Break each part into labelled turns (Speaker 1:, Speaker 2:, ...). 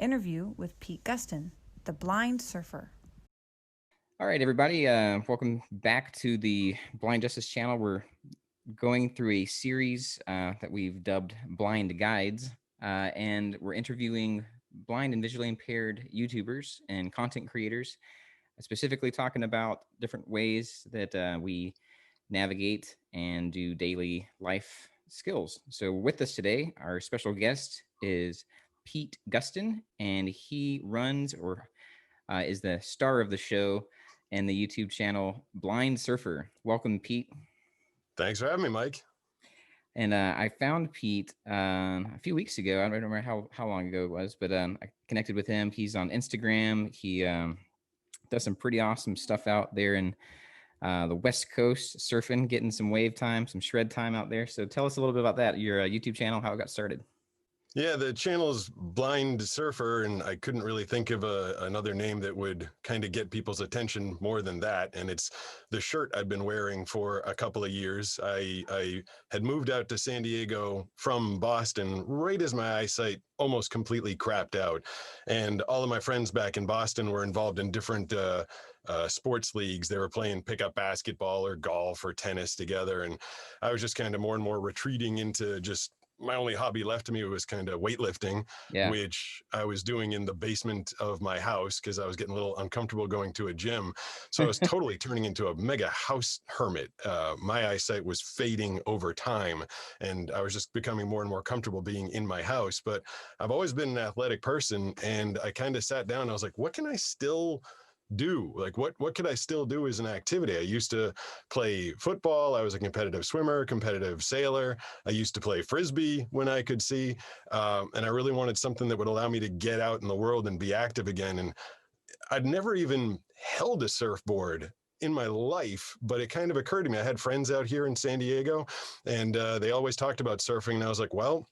Speaker 1: interview with Pete Gustin, the blind surfer.
Speaker 2: All right, everybody. Welcome back to the Blind Justice channel. We're going through a series that we've dubbed Blind Guides, and we're interviewing blind and visually impaired YouTubers and content creators, specifically talking about different ways that we navigate and do daily life skills. So with us today, our special guest is Pete Gustin, and he runs or is the star of the show and the YouTube channel Blind Surfer. Welcome, Pete.
Speaker 3: Thanks for having me, Mike.
Speaker 2: And I found Pete a few weeks ago. I don't remember how long ago it was, but I connected with him. He's on Instagram. He does some pretty awesome stuff out there in the West Coast, surfing, getting some wave time, some shred time out there. So tell us a little bit about that, your YouTube channel, how it got started.
Speaker 3: Yeah, the channel's Blind Surfer, and I couldn't really think of another name that would kind of get people's attention more than that. And it's the shirt I've been wearing for a couple of years. I had moved out to San Diego from Boston right as my eyesight almost completely crapped out. And all of my friends back in Boston were involved in different sports leagues. They were playing pickup basketball or golf or tennis together. And I was just kind of more and more retreating into just my only hobby left to me was kind of weightlifting, which I was doing in the basement of my house because I was getting a little uncomfortable going to a gym. So I was totally turning into a mega house hermit. My eyesight was fading over time, and I was just becoming more and more comfortable being in my house. But I've always been an athletic person, and I kind of sat down and I was like, what can I still do? Like, what could I still do as an activity? I used to play football. I was a competitive swimmer, competitive sailor. I used to play Frisbee when I could see. And I really wanted something that would allow me to get out in the world and be active again. And I'd never even held a surfboard in my life, but it kind of occurred to me. I had friends out here in San Diego, and they always talked about surfing. And I was like, well,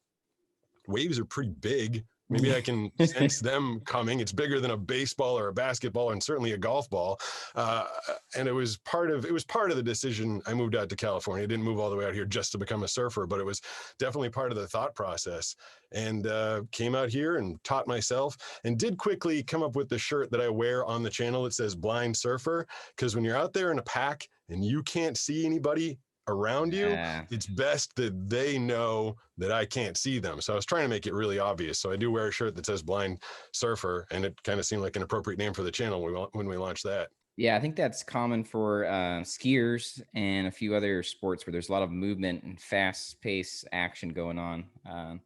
Speaker 3: waves are pretty big. Maybe I can sense them coming. It's bigger than a baseball or a basketball, and certainly a golf ball. And it was part of the decision. I moved out to California. I didn't move all the way out here just to become a surfer, but it was definitely part of the thought process. And came out here and taught myself, and did quickly come up with the shirt that I wear on the channel that says Blind Surfer. Because when you're out there in a pack and you can't see anybody around you, it's best that they know that I can't see them. So I was trying to make it really obvious. So I do wear a shirt that says Blind Surfer, and it kind of seemed like an appropriate name for the channel when we launched that.
Speaker 2: Yeah, I think that's common for skiers and a few other sports where there's a lot of movement and fast-paced action going on. Have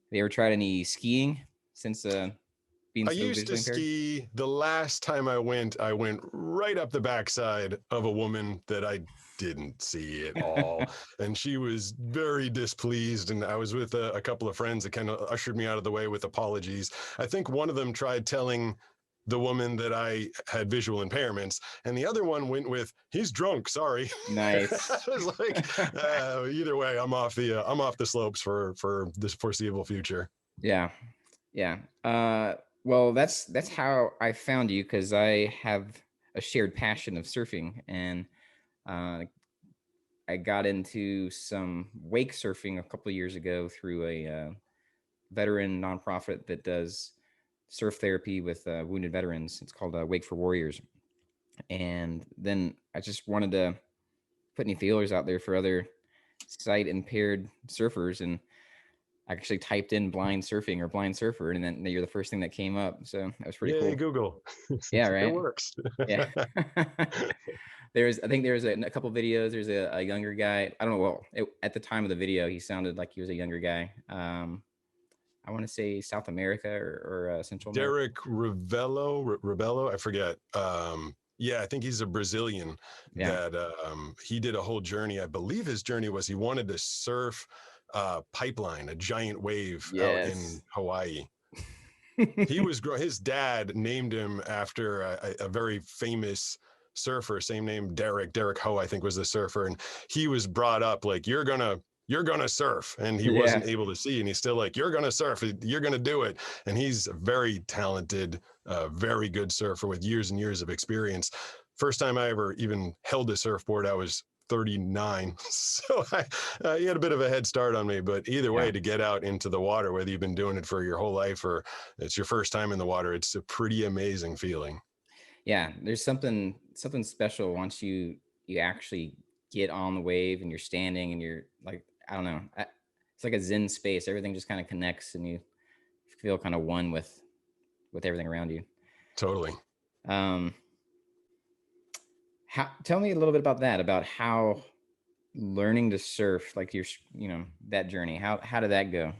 Speaker 2: you ever tried any skiing since being
Speaker 3: I used to ski. The last time I went right up the backside of a woman that I didn't see at all. And she was very displeased. And I was with a couple of friends that kind of ushered me out of the way with apologies. I think one of them tried telling the woman that I had visual impairments, and the other one went with, "He's drunk, sorry."
Speaker 2: Nice.
Speaker 3: I was like, either way, I'm off the slopes for this foreseeable future.
Speaker 2: Yeah. Well, that's how I found you, because I have a shared passion of surfing, and I got into some wake surfing a couple of years ago through a veteran nonprofit that does surf therapy with wounded veterans. It's called Wake for Warriors. And then I just wanted to put any feelers out there for other sight impaired surfers, and I actually typed in blind surfing or blind surfer, and then you're the first thing that came up. So that was pretty cool.
Speaker 3: Google.
Speaker 2: Yeah, right.
Speaker 3: It works.
Speaker 2: Yeah. I think there's a couple videos. There's a younger guy. I don't know. Well, at the time of the video, he sounded like he was a younger guy. I want to say South America or Central America.
Speaker 3: Derek Rabelo, I forget. Yeah, I think he's a Brazilian that he did a whole journey. I believe his journey was he wanted to surf pipeline, a giant wave out in Hawaii. His dad named him after a very famous surfer, same name, Derek Ho, I think was the surfer. And he was brought up like, you're gonna surf. And he wasn't able to see. And he's still like, you're gonna surf, you're gonna do it. And he's a very talented, very good surfer with years and years of experience. First time I ever even held a surfboard, I was 39. So you had a bit of a head start on me, but either way, to get out into the water, whether you've been doing it for your whole life or it's your first time in the water, it's a pretty amazing feeling.
Speaker 2: Yeah, there's something special once you actually get on the wave and you're standing and you're like, I don't know, it's like a Zen space. Everything just kind of connects and you feel kind of one with everything around you.
Speaker 3: Totally.
Speaker 2: Tell me a little bit about that, about how learning to surf, like that journey, how did that go?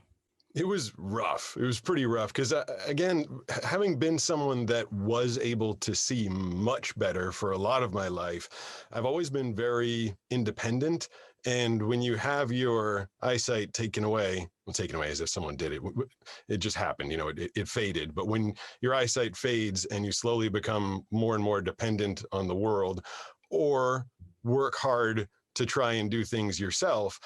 Speaker 3: It was rough. It was pretty rough because, again, having been someone that was able to see much better for a lot of my life, I've always been very independent. And when you have your eyesight taken away as if someone did it, it just happened, it faded. But when your eyesight fades and you slowly become more and more dependent on the world or work hard to try and do things yourself,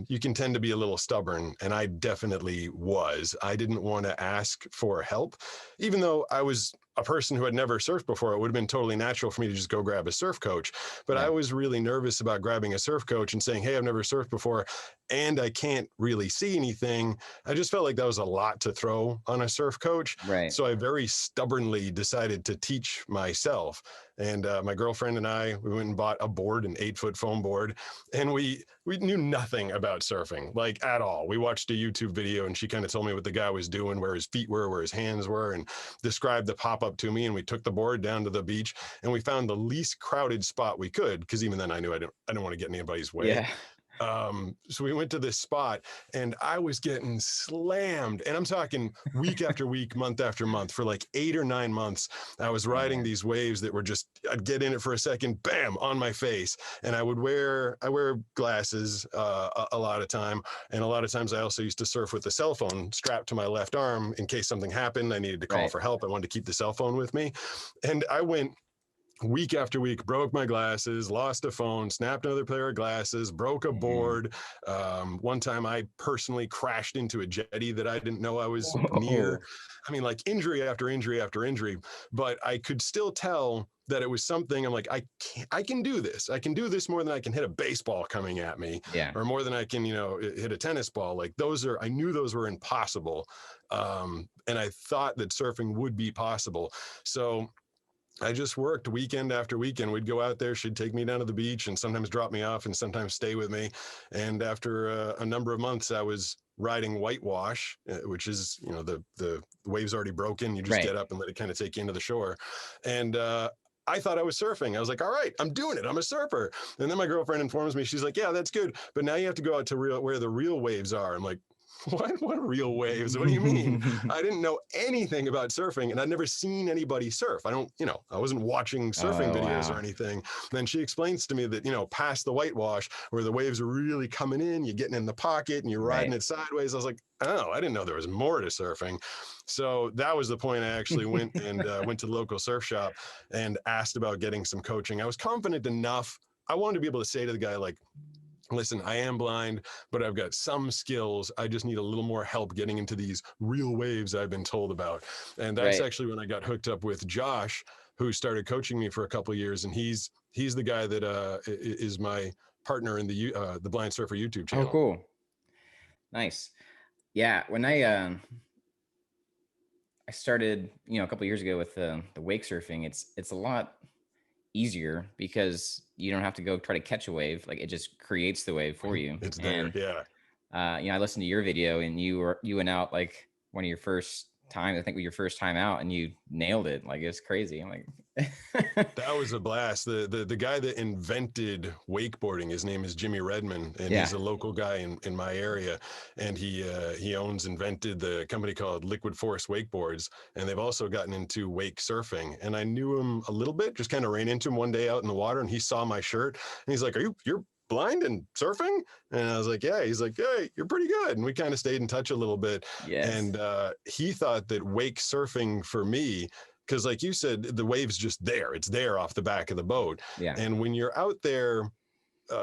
Speaker 3: you can tend to be a little stubborn. And I definitely was. I didn't want to ask for help, even though I was a person who had never surfed before. It would have been totally natural for me to just go grab a surf coach. But I was really nervous about grabbing a surf coach and saying, hey, I've never surfed before and I can't really see anything. I just felt like that was a lot to throw on a surf coach.
Speaker 2: Right.
Speaker 3: So I very stubbornly decided to teach myself. And my girlfriend and I, we went and bought a board, an 8-foot foam board, and we knew nothing about surfing, like at all. We watched a YouTube video and she kind of told me what the guy was doing, where his feet were, where his hands were, and described the pop-up to me. And we took the board down to the beach and we found the least crowded spot we could, because even then I knew I didn't want to get in anybody's way.
Speaker 2: Yeah.
Speaker 3: So we went to this spot and I was getting slammed, and I'm talking week after week, month after month, for like 8 or 9 months. I was riding these waves that were just, I'd get in it for a second, bam, on my face. And I wear glasses a lot of time. And a lot of times I also used to surf with the cell phone strapped to my left arm in case something happened. I needed to call for help. I wanted to keep the cell phone with me. And I went week after week, broke my glasses, lost a phone, snapped another pair of glasses, broke a board. One time I personally crashed into a jetty that I didn't know I was near. I mean, like injury after injury after injury, but I could still tell that it was something. I'm like, I can do this. I can do this more than I can hit a baseball coming at me, or more than I can, hit a tennis ball. Like I knew those were impossible. And I thought that surfing would be possible. So I just worked weekend after weekend. We'd go out there. She'd take me down to the beach and sometimes drop me off and sometimes stay with me. And after a number of months, I was riding whitewash, which is, the wave's already broken. You just get up and let it kind of take you into the shore. And I thought I was surfing. I was like, all right, I'm doing it. I'm a surfer. And then my girlfriend informs me, she's like, yeah, that's good. But now you have to go out to where the real waves are. I'm like, what real waves? What do you mean? I didn't know anything about surfing, and I'd never seen anybody surf. I wasn't watching surfing videos or anything. Then she explains to me that, past the whitewash, where the waves are really coming in, you're getting in the pocket and you're riding it sideways. I was like, oh, I didn't know there was more to surfing. So that was the point I actually went and went to the local surf shop and asked about getting some coaching. I was confident enough. I wanted to be able to say to the guy, like, listen, I am blind, but I've got some skills. I just need a little more help getting into these real waves I've been told about. And that's actually when I got hooked up with Josh, who started coaching me for a couple of years. And he's the guy that is my partner in the Blind Surfer YouTube channel.
Speaker 2: Oh, cool. Nice. Yeah. When I started, a couple of years ago with the wake surfing, it's a lot easier because you don't have to go try to catch a wave. Like, it just creates the wave for you.
Speaker 3: It's there.
Speaker 2: I listened to your video and you went out like one of your first time, I think your first time out, and you nailed it. Like, it's crazy. I'm like,
Speaker 3: that was a blast. The guy that invented wakeboarding, his name is Jimmy Redman, and he's a local guy in my area. And he invented the company called Liquid Force Wakeboards, and they've also gotten into wake surfing. And I knew him a little bit, just kind of ran into him one day out in the water, and he saw my shirt and he's like, you're blind and surfing? And I was like, yeah. He's like, hey, you're pretty good. And we kind of stayed in touch a little bit. And he thought that wake surfing for me, because like you said, the wave's just there. It's there off the back of the boat. And when you're out there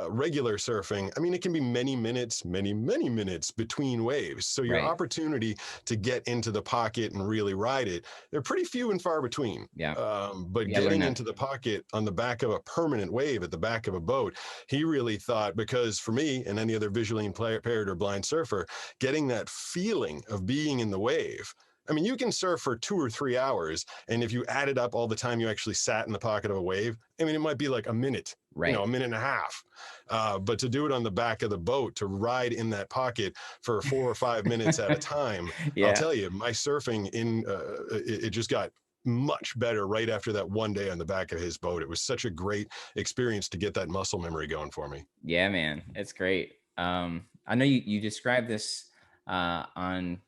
Speaker 3: regular surfing, I mean, it can be many minutes, many minutes between waves. So your
Speaker 2: Right.
Speaker 3: opportunity to get into the pocket and really ride it, they're pretty few and far between.
Speaker 2: Yeah.
Speaker 3: But
Speaker 2: You gotta learn
Speaker 3: getting
Speaker 2: that.
Speaker 3: into the pocket on the back of a permanent wave at the back of a boat, he really thought, because for me and any other visually impaired or blind surfer, getting that feeling of being in the wave. I mean, you can surf for 2 or 3 hours, and if you added up all the time you actually sat in the pocket of a wave, I mean, it might be like a minute,
Speaker 2: Right.
Speaker 3: a minute and a half. But to do it on the back of the boat, to ride in that pocket for 4 or 5 minutes at a time,
Speaker 2: Yeah.
Speaker 3: I'll tell you, my surfing it just got much better right after that one day on the back of his boat. It was such a great experience to get that muscle memory going for me.
Speaker 2: Yeah, man, it's great. I know you described this on,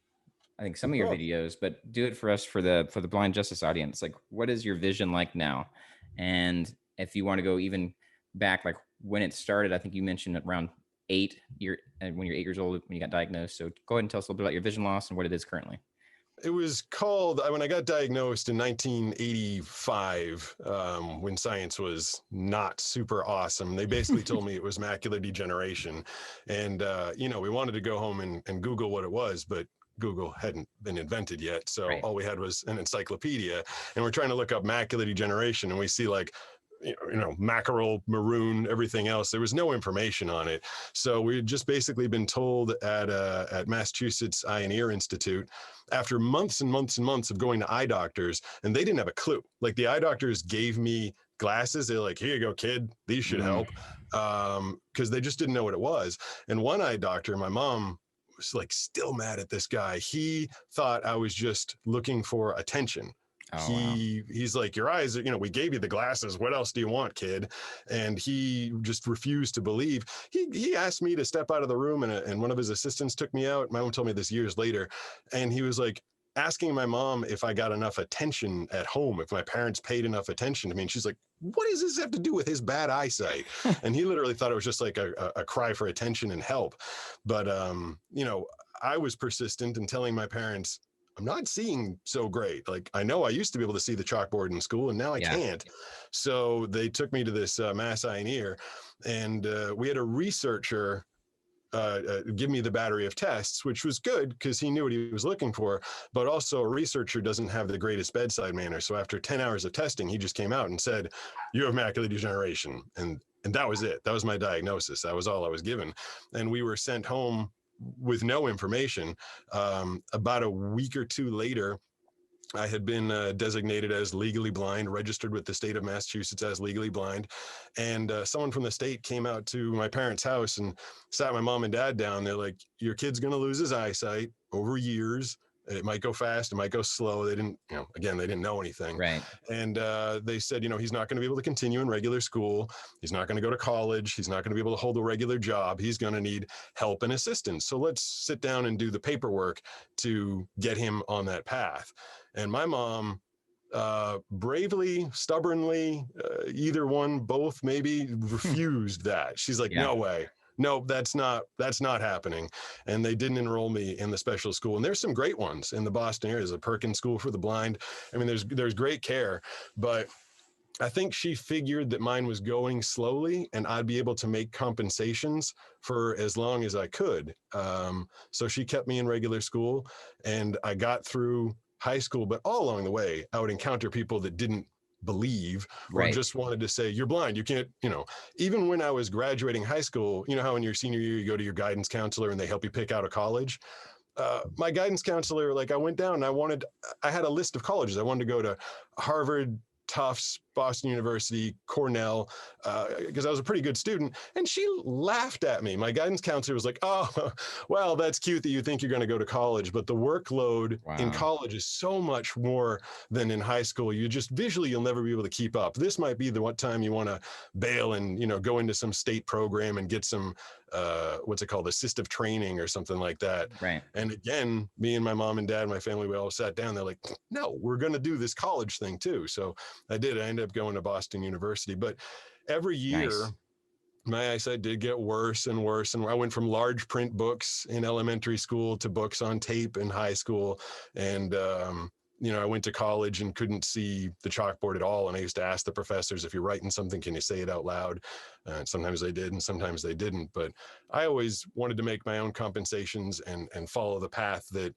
Speaker 2: I think, some of your videos, but do it for us for the Blind Justice audience. Like, what is your vision like now? And if you want to go even back, like when it started, I think you mentioned around when you're 8 years old when you got diagnosed. So go ahead and tell us a little bit about your vision loss and what it is currently.
Speaker 3: It was called, when I got diagnosed in 1985, when science was not super awesome. They basically told me it was macular degeneration. And, we wanted to go home and Google what it was, but Google hadn't been invented yet. So
Speaker 2: Right.
Speaker 3: all we had was an encyclopedia. And we're trying to look up macular degeneration, and we see like, mackerel, maroon, everything else. There was no information on it. So we had just basically been told at Massachusetts Eye and Ear Institute, after months and months and months of going to eye doctors, and they didn't have a clue. Like, the eye doctors gave me glasses. They're like, here you go, kid. These should help. Because they just didn't know what it was. And one eye doctor, my mom was like still mad at this guy. He thought I was just looking for attention.
Speaker 2: Oh, wow.
Speaker 3: He's like, your eyes, we gave you the glasses. What else do you want, kid? And he just refused to believe. He asked me to step out of the room, and one of his assistants took me out. My mom told me this years later. And he was like asking my mom if I got enough attention at home, if my parents paid enough attention to me. And she's like, what does this have to do with his bad eyesight? And he literally thought it was just like a cry for attention and help. But, I was persistent in telling my parents, I'm not seeing so great. Like, I know I used to be able to see the chalkboard in school, and now I can't. So they took me to this Mass Eye and Ear, and we had a researcher give me the battery of tests, which was good because he knew what he was looking for. But also, a researcher doesn't have the greatest bedside manner. So after 10 hours of testing, he just came out and said, you have macular degeneration. And that was it. That was my diagnosis. That was all I was given. And we were sent home with no information. About a week or two later, I had been designated as legally blind, registered with the state of Massachusetts as legally blind. And someone from the state came out to my parents' house and sat my mom and dad down. They're like, your kid's going to lose his eyesight over years. It might go fast, it might go slow. They didn't, again, they didn't know anything.
Speaker 2: Right.
Speaker 3: And they said, he's not going to be able to continue in regular school. He's not going to go to college. He's not going to be able to hold a regular job. He's going to need help and assistance. So let's sit down and do the paperwork to get him on that path. And my mom, bravely, stubbornly, either one, both maybe, refused that. She's like, no way. No, that's not happening. And they didn't enroll me in the special school. And there's some great ones in the Boston area. There's a Perkins School for the Blind. I mean, there's great care, but I think she figured that mine was going slowly and I'd be able to make compensations for as long as I could. So she kept me in regular school, and I got through high school, but all along the way, I would encounter people that didn't believe or just wanted to say, you're blind, you can't, even when I was graduating high school, how in your senior year you go to your guidance counselor and they help you pick out a college. My guidance counselor, like, I went down and I had a list of colleges. I wanted to go to Harvard, Tufts, Boston University, Cornell, because I was a pretty good student. And she laughed at me. My guidance counselor was like, oh, well, that's cute that you think you're going to go to college, but the workload in college is so much more than in high school. You just visually, you'll never be able to keep up. This might be the one time you want to bail and, go into some state program and get some, what's it called, assistive training or something like that.
Speaker 2: Right.
Speaker 3: And again, me and my mom and dad, my family, we all sat down. They're like, no, we're going to do this college thing too. So I did. I ended up going to Boston University. But every year, my eyesight did get worse and worse. And I went from large print books in elementary school to books on tape in high school. And, I went to college and couldn't see the chalkboard at all. And I used to ask the professors, if you're writing something, can you say it out loud? And sometimes they did, and sometimes they didn't. But I always wanted to make my own compensations and follow the path that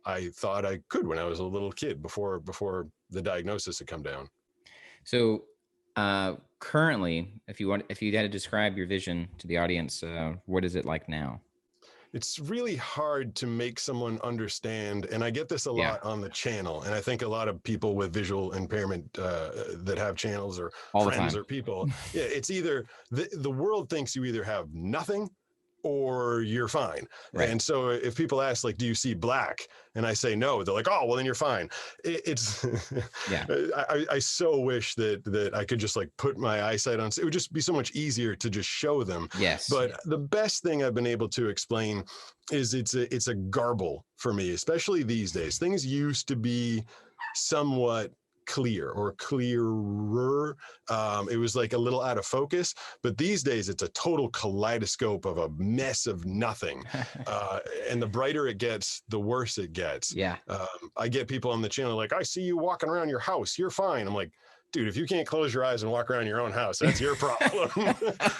Speaker 3: I thought I could when I was a little kid before the diagnosis had come down.
Speaker 2: So currently, if you had to describe your vision to the audience, what is it like now?
Speaker 3: It's really hard to make someone understand, and I get this a lot on the channel, and I think a lot of people with visual impairment that have channels or
Speaker 2: all
Speaker 3: friends or people, it's either the world thinks you either have nothing or you're fine.
Speaker 2: Right.
Speaker 3: And so if people ask, like, do you see black? And I say no, they're like, oh, well, then you're fine. It's
Speaker 2: yeah.
Speaker 3: I so wish that I could just like put my eyesight on. It would just be so much easier to just show them.
Speaker 2: Yes.
Speaker 3: But the best thing I've been able to explain is it's a garble for me, especially these days. Things used to be somewhat clear or clearer. It was like a little out of focus, but these days it's a total kaleidoscope of a mess of nothing. And the brighter it gets, the worse it gets.
Speaker 2: Yeah.
Speaker 3: I get people on the channel like, I see you walking around your house, you're fine. I'm like, dude, if you can't close your eyes and walk around your own house, that's your problem.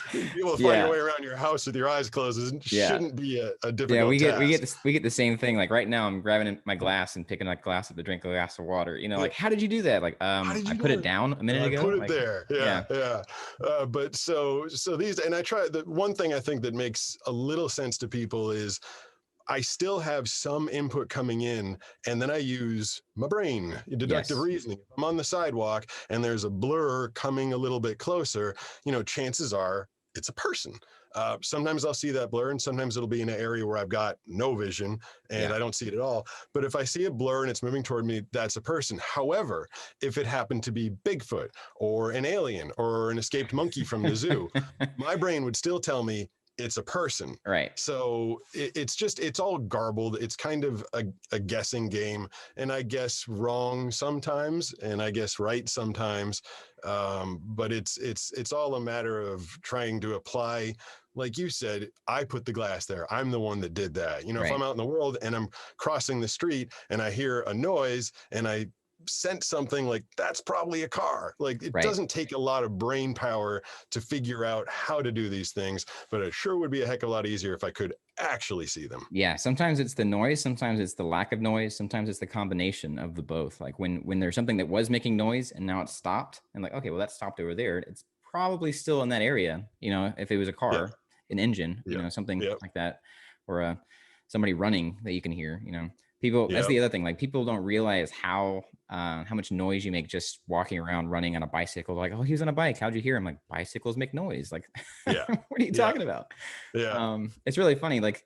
Speaker 3: People find a way around your house with your eyes closed shouldn't be a difficult task.
Speaker 2: we get the same thing. Like right now, I'm grabbing my glass and picking a glass up to drink a glass of water. Like, how did you do that? Like, I put it down a minute ago.
Speaker 3: I put it
Speaker 2: like,
Speaker 3: there. Yeah. But so these, and I try, the one thing I think that makes a little sense to people is I still have some input coming in, and then I use my brain, deductive reasoning. If I'm on the sidewalk and there's a blur coming a little bit closer, chances are it's a person. Sometimes I'll see that blur, and sometimes it'll be in an area where I've got no vision and I don't see it at all. But if I see a blur and it's moving toward me, that's a person. However, if it happened to be Bigfoot or an alien or an escaped monkey from the zoo, my brain would still tell me it's a person.
Speaker 2: Right.
Speaker 3: So it's all garbled. It's kind of a guessing game, and I guess wrong sometimes, and I guess right sometimes. But it's all a matter of trying to apply. Like you said, I put the glass there. I'm the one that did that. If I'm out in the world and I'm crossing the street and I hear a noise and I sense something, like that's probably a car. Like it doesn't take a lot of brain power to figure out how to do these things, but it sure would be a heck of a lot easier if I could actually see them.
Speaker 2: Yeah. Sometimes it's the noise. Sometimes it's the lack of noise. Sometimes it's the combination of the both. Like when there's something that was making noise and now it's stopped, and like, okay, well that stopped over there. It's probably still in that area. If it was a car, an engine, something like that, or somebody running that you can hear, people, that's the other thing. Like people don't realize how much noise you make just walking around, running on a bicycle. Like, oh, he was on a bike. How'd you hear him? Like, bicycles make noise. Like, what are you talking about?
Speaker 3: Yeah.
Speaker 2: It's really funny. Like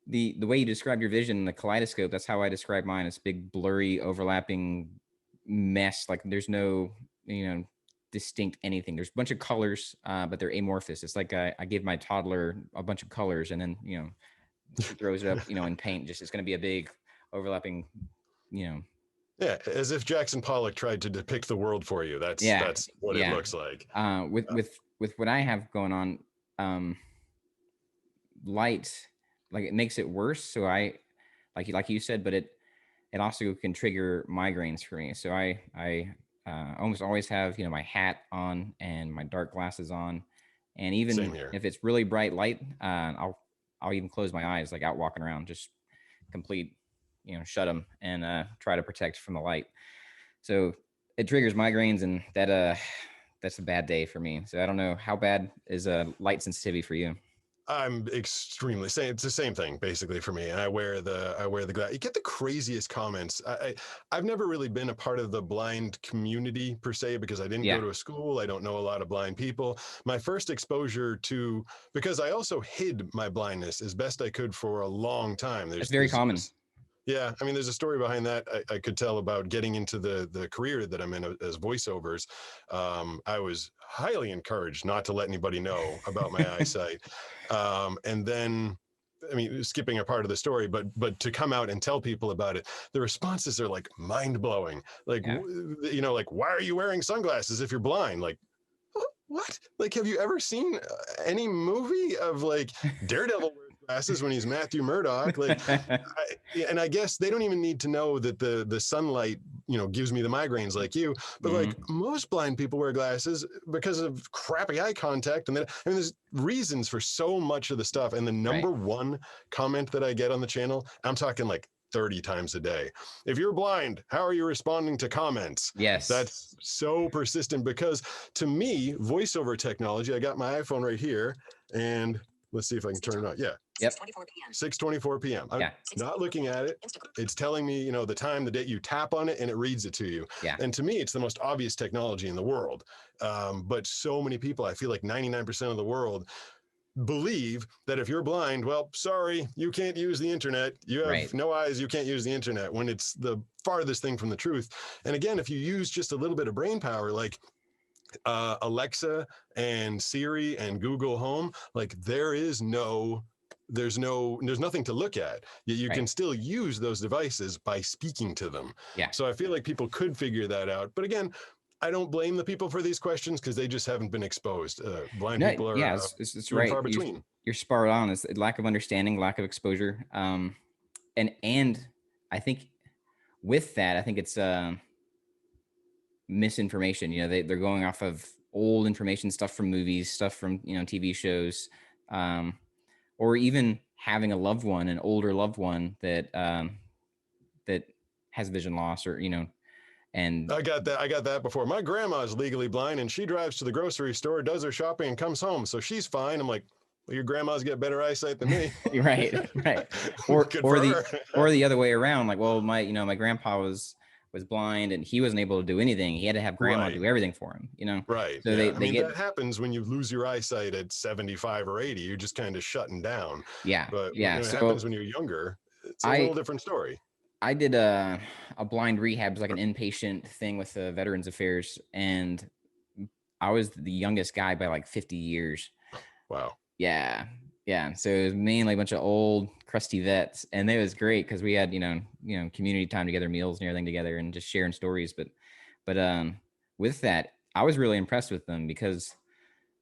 Speaker 2: the way you describe your vision, the kaleidoscope, that's how I describe mine. It's big, blurry, overlapping mess. Like there's no, distinct anything. There's a bunch of colors, but they're amorphous. It's like I give my toddler a bunch of colors and then, he throws it up, in paint. Just, it's going to be a big overlapping,
Speaker 3: Yeah, as if Jackson Pollock tried to depict the world for you. That's what it looks like.
Speaker 2: With what I have going on, light, like it makes it worse. So I, like you said, but it also can trigger migraines for me. So I almost always have, my hat on and my dark glasses on, and even if it's really bright light, I'll even close my eyes, like out walking around, just complete, shut them and try to protect from the light. So it triggers migraines, and that's a bad day for me. So I don't know, how bad is light sensitivity for you?
Speaker 3: I'm extremely same. It's the same thing basically for me. And I wear the glass. You get the craziest comments. I've never really been a part of the blind community per se, because I didn't go to a school. I don't know a lot of blind people. My first exposure to, because I also hid my blindness as best I could for a long time.
Speaker 2: It's very common.
Speaker 3: Yeah, I mean, there's a story behind that I could tell about getting into the career that I'm in as voiceovers. I was highly encouraged not to let anybody know about my eyesight. And then, I mean, skipping a part of the story, but to come out and tell people about it, the responses are like mind blowing. Like, like, why are you wearing sunglasses if you're blind? Like, what? Like, have you ever seen any movie of like Daredevil wears glasses when he's Matthew Murdoch. Like, and I guess they don't even need to know that the sunlight, gives me the migraines like you. But like most blind people wear glasses because of crappy eye contact. And then, there's reasons for so much of the stuff. And the number one comment that I get on the channel, I'm talking like 30 times a day. If you're blind, how are you responding to comments?
Speaker 2: Yes.
Speaker 3: That's so persistent because to me, voiceover technology, I got my iPhone right here and let's see if I can turn it on. Yeah.
Speaker 2: Yep.
Speaker 3: 6:24 p.m. I'm not looking at it. It's telling me, the time, the date. You tap on it and it reads it to you.
Speaker 2: Yeah.
Speaker 3: And to me, it's the most obvious technology in the world. But so many people, I feel like 99% of the world believe that if you're blind, well, sorry, you can't use the internet. You have no eyes, you can't use the internet, when it's the farthest thing from the truth. And again, if you use just a little bit of brain power, like Alexa and Siri and Google Home, like there's nothing to look at. You can still use those devices by speaking to them.
Speaker 2: Yeah.
Speaker 3: So I feel like people could figure that out. But again, I don't blame the people for these questions because they just haven't been exposed. Blind people are
Speaker 2: it's
Speaker 3: few and far between.
Speaker 2: You're spot on. It's lack of understanding, lack of exposure. And I think with that, I think it's misinformation. They're going off of old information, stuff from movies, stuff from TV shows, or even having a loved one, an older loved one that that has vision loss, or and
Speaker 3: I got that before. My grandma's legally blind and she drives to the grocery store, does her shopping and comes home, so she's fine. I'm like, well, your grandma's get better eyesight than me.
Speaker 2: right. Or the other way around. Like, well, my grandpa was blind and he wasn't able to do anything. He had to have grandma do everything for him,
Speaker 3: Right.
Speaker 2: So
Speaker 3: that happens when you lose your eyesight at 75 or 80. You're just kind of shutting down.
Speaker 2: Yeah.
Speaker 3: But
Speaker 2: yeah.
Speaker 3: It happens when you're younger. It's a little different story.
Speaker 2: I did a blind rehab, like an inpatient thing with the Veterans Affairs, and I was the youngest guy by like 50 years.
Speaker 3: Wow.
Speaker 2: Yeah. So it was mainly a bunch of old, crusty vets, and it was great because we had community time together, meals and everything together, and just sharing stories. But with that, I was really impressed with them because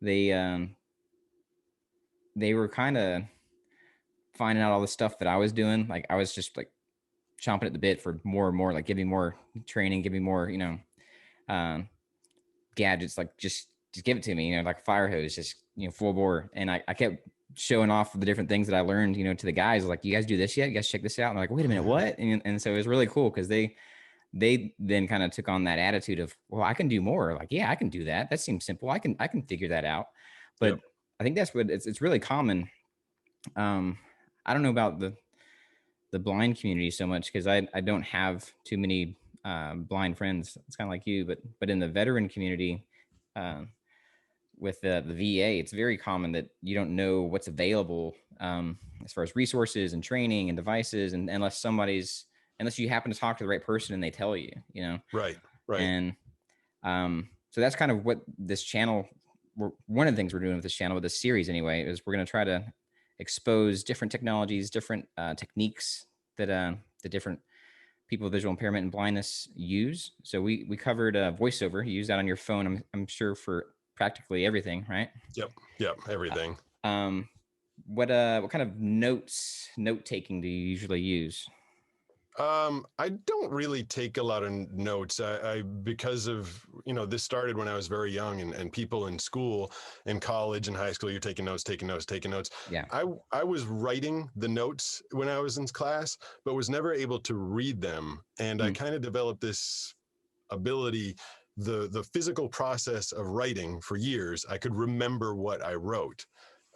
Speaker 2: they were kind of finding out all the stuff that I was doing. Like I was just like chomping at the bit for more and more, like give me more training, give me more, gadgets, like just give it to me, like a fire hose, just, full bore. And I kept showing off the different things that I learned, to the guys, like, you guys do this yet? You guys check this out? And they're like, wait a minute, what? And so it was really cool because they then kind of took on that attitude of, well, I can do more. Like, yeah, I can do that. That seems simple. I can figure that out. But I think that's what it's really common. I don't know about the blind community so much because I don't have too many blind friends. It's kind of like you, but in the veteran community, with the VA, it's very common that you don't know what's available as far as resources and training and devices, and unless you happen to talk to the right person and they tell you,
Speaker 3: Right.
Speaker 2: And so that's kind of what this channel. One of the things we're doing with this channel, with this series anyway, is we're going to try to expose different technologies, different techniques that the different people with visual impairment and blindness use. So we covered voiceover. You use that on your phone, I'm sure, for practically everything, right?
Speaker 3: Yep, everything.
Speaker 2: What kind of note taking do you usually use?
Speaker 3: I don't really take a lot of notes. I because of, this started when I was very young, and people in school and college and high school, you're taking notes.
Speaker 2: Yeah.
Speaker 3: I was writing the notes when I was in class, but was never able to read them. And I kind of developed this ability, the physical process of writing for years. I could remember what I wrote.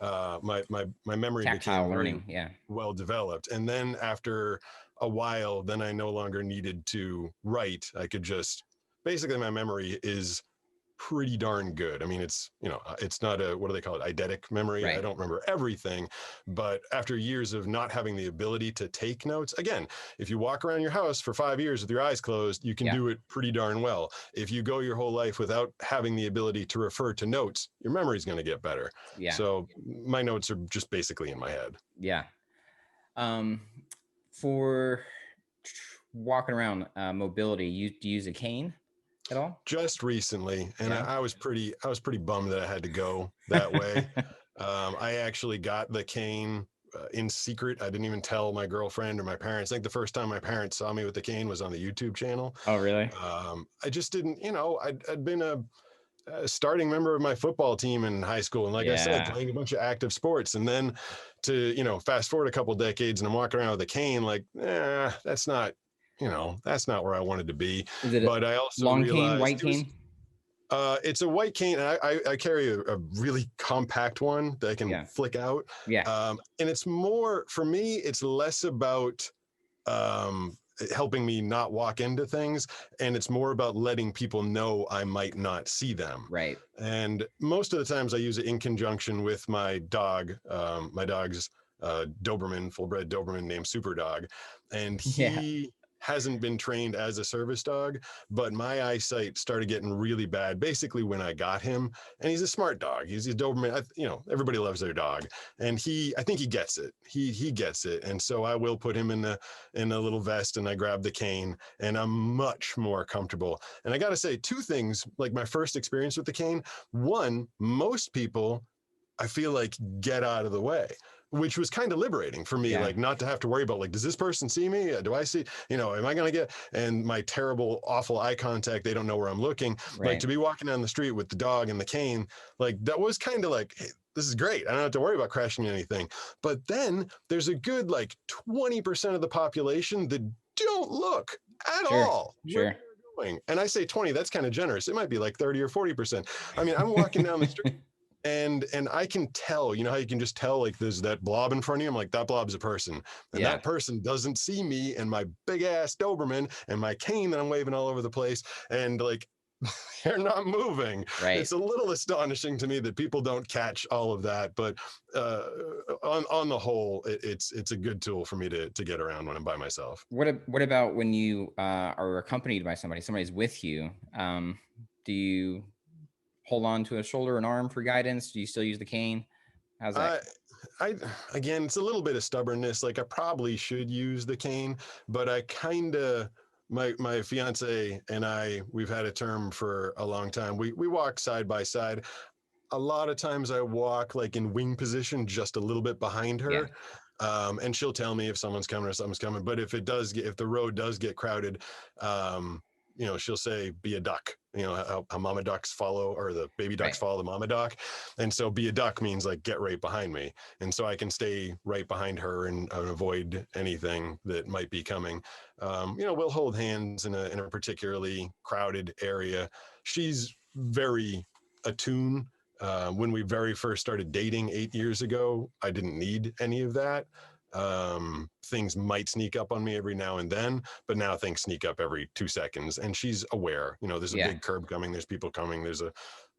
Speaker 3: My memory
Speaker 2: Tactile
Speaker 3: became
Speaker 2: learning,
Speaker 3: very well developed. And then after a while, then I no longer needed to write. I could just, basically my memory is pretty darn good. I mean, it's not a, what do they call it? Eidetic memory.
Speaker 2: Right.
Speaker 3: I don't remember everything, but after years of not having the ability to take notes, again, if you walk around your house for 5 years with your eyes closed, you can do it pretty darn well. If you go your whole life without having the ability to refer to notes, your memory is going to get better.
Speaker 2: Yeah.
Speaker 3: So my notes are just basically in my head.
Speaker 2: Yeah. For walking around, mobility, do you use a cane at all?
Speaker 3: Just recently, and I was pretty bummed that I had to go that way. I actually got the cane in secret. I didn't even tell my girlfriend or my parents. I think the first time my parents saw me with the cane was on the YouTube channel.
Speaker 2: Oh, really?
Speaker 3: I just didn't, I'd been a starting member of my football team in high school. And like I said,
Speaker 2: Yeah.
Speaker 3: playing a bunch of active sports. And then to, fast forward a couple decades and I'm walking around with a cane, like, that's not, that's not where I wanted to be.
Speaker 2: Is it
Speaker 3: But
Speaker 2: a
Speaker 3: I also
Speaker 2: long
Speaker 3: realized
Speaker 2: cane, white cane?
Speaker 3: It's a white cane, and I carry a really compact one that I can flick out.
Speaker 2: Yeah.
Speaker 3: And it's more, for me, it's less about helping me not walk into things, and it's more about letting people know I might not see them.
Speaker 2: Right.
Speaker 3: And most of the times I use it in conjunction with my dog. My dog's Doberman, full-bred Doberman named Super Dog, and
Speaker 2: Yeah.
Speaker 3: he hasn't been trained as a service dog, but my eyesight started getting really bad basically when I got him. And he's a smart dog. He's a Doberman. Everybody loves their dog, and I think he gets it. He gets it. And so I will put him in a little vest, and I grab the cane, and I'm much more comfortable. And I got to say two things, like my first experience with the cane. One, most people, I feel like, get out of the way, which was kind of liberating for me, like not to have to worry about, like, does this person see me? Do I see, am I going to get, and my terrible, awful eye contact, they don't know where I'm looking.
Speaker 2: Right.
Speaker 3: Like, to be walking down the street with the dog and the cane, like, that was kind of like, hey, this is great. I don't have to worry about crashing anything. But then there's a good, like, 20% of the population that don't look at all.
Speaker 2: Sure.
Speaker 3: Doing. And I say 20, that's kind of generous. It might be like 30 or 40%. I mean, I'm walking down the street and I can tell, how you can just tell, like, there's that blob in front of you. I'm like, that blob's a person. And that person doesn't see me and my big ass Doberman and my cane that I'm waving all over the place. And, like, they're not moving.
Speaker 2: Right.
Speaker 3: It's a little astonishing to me that people don't catch all of that. But on the whole, it's a good tool for me to get around when I'm by myself.
Speaker 2: What about when you are accompanied by somebody's with you? Do you hold on to a shoulder and arm for guidance? Do you still use the cane? How's that?
Speaker 3: Again, it's a little bit of stubbornness. Like, I probably should use the cane, but I kind of, my fiance and we've had a term for a long time. We walk side by side. A lot of times I walk, like, in wing position, just a little bit behind her. And she'll tell me if someone's coming or something's coming. But if the road does get crowded, she'll say, be a duck, how mama ducks follow, or the baby ducks follow the mama duck. And so be a duck means, like, get right behind me. And so I can stay right behind her and avoid anything that might be coming. We'll hold hands in a particularly crowded area. She's very attuned. When we very first started dating 8 years ago, I didn't need any of that. Things might sneak up on me every now and then, but now things sneak up every 2 seconds, and she's aware, there's a big curb coming, there's people coming, there's a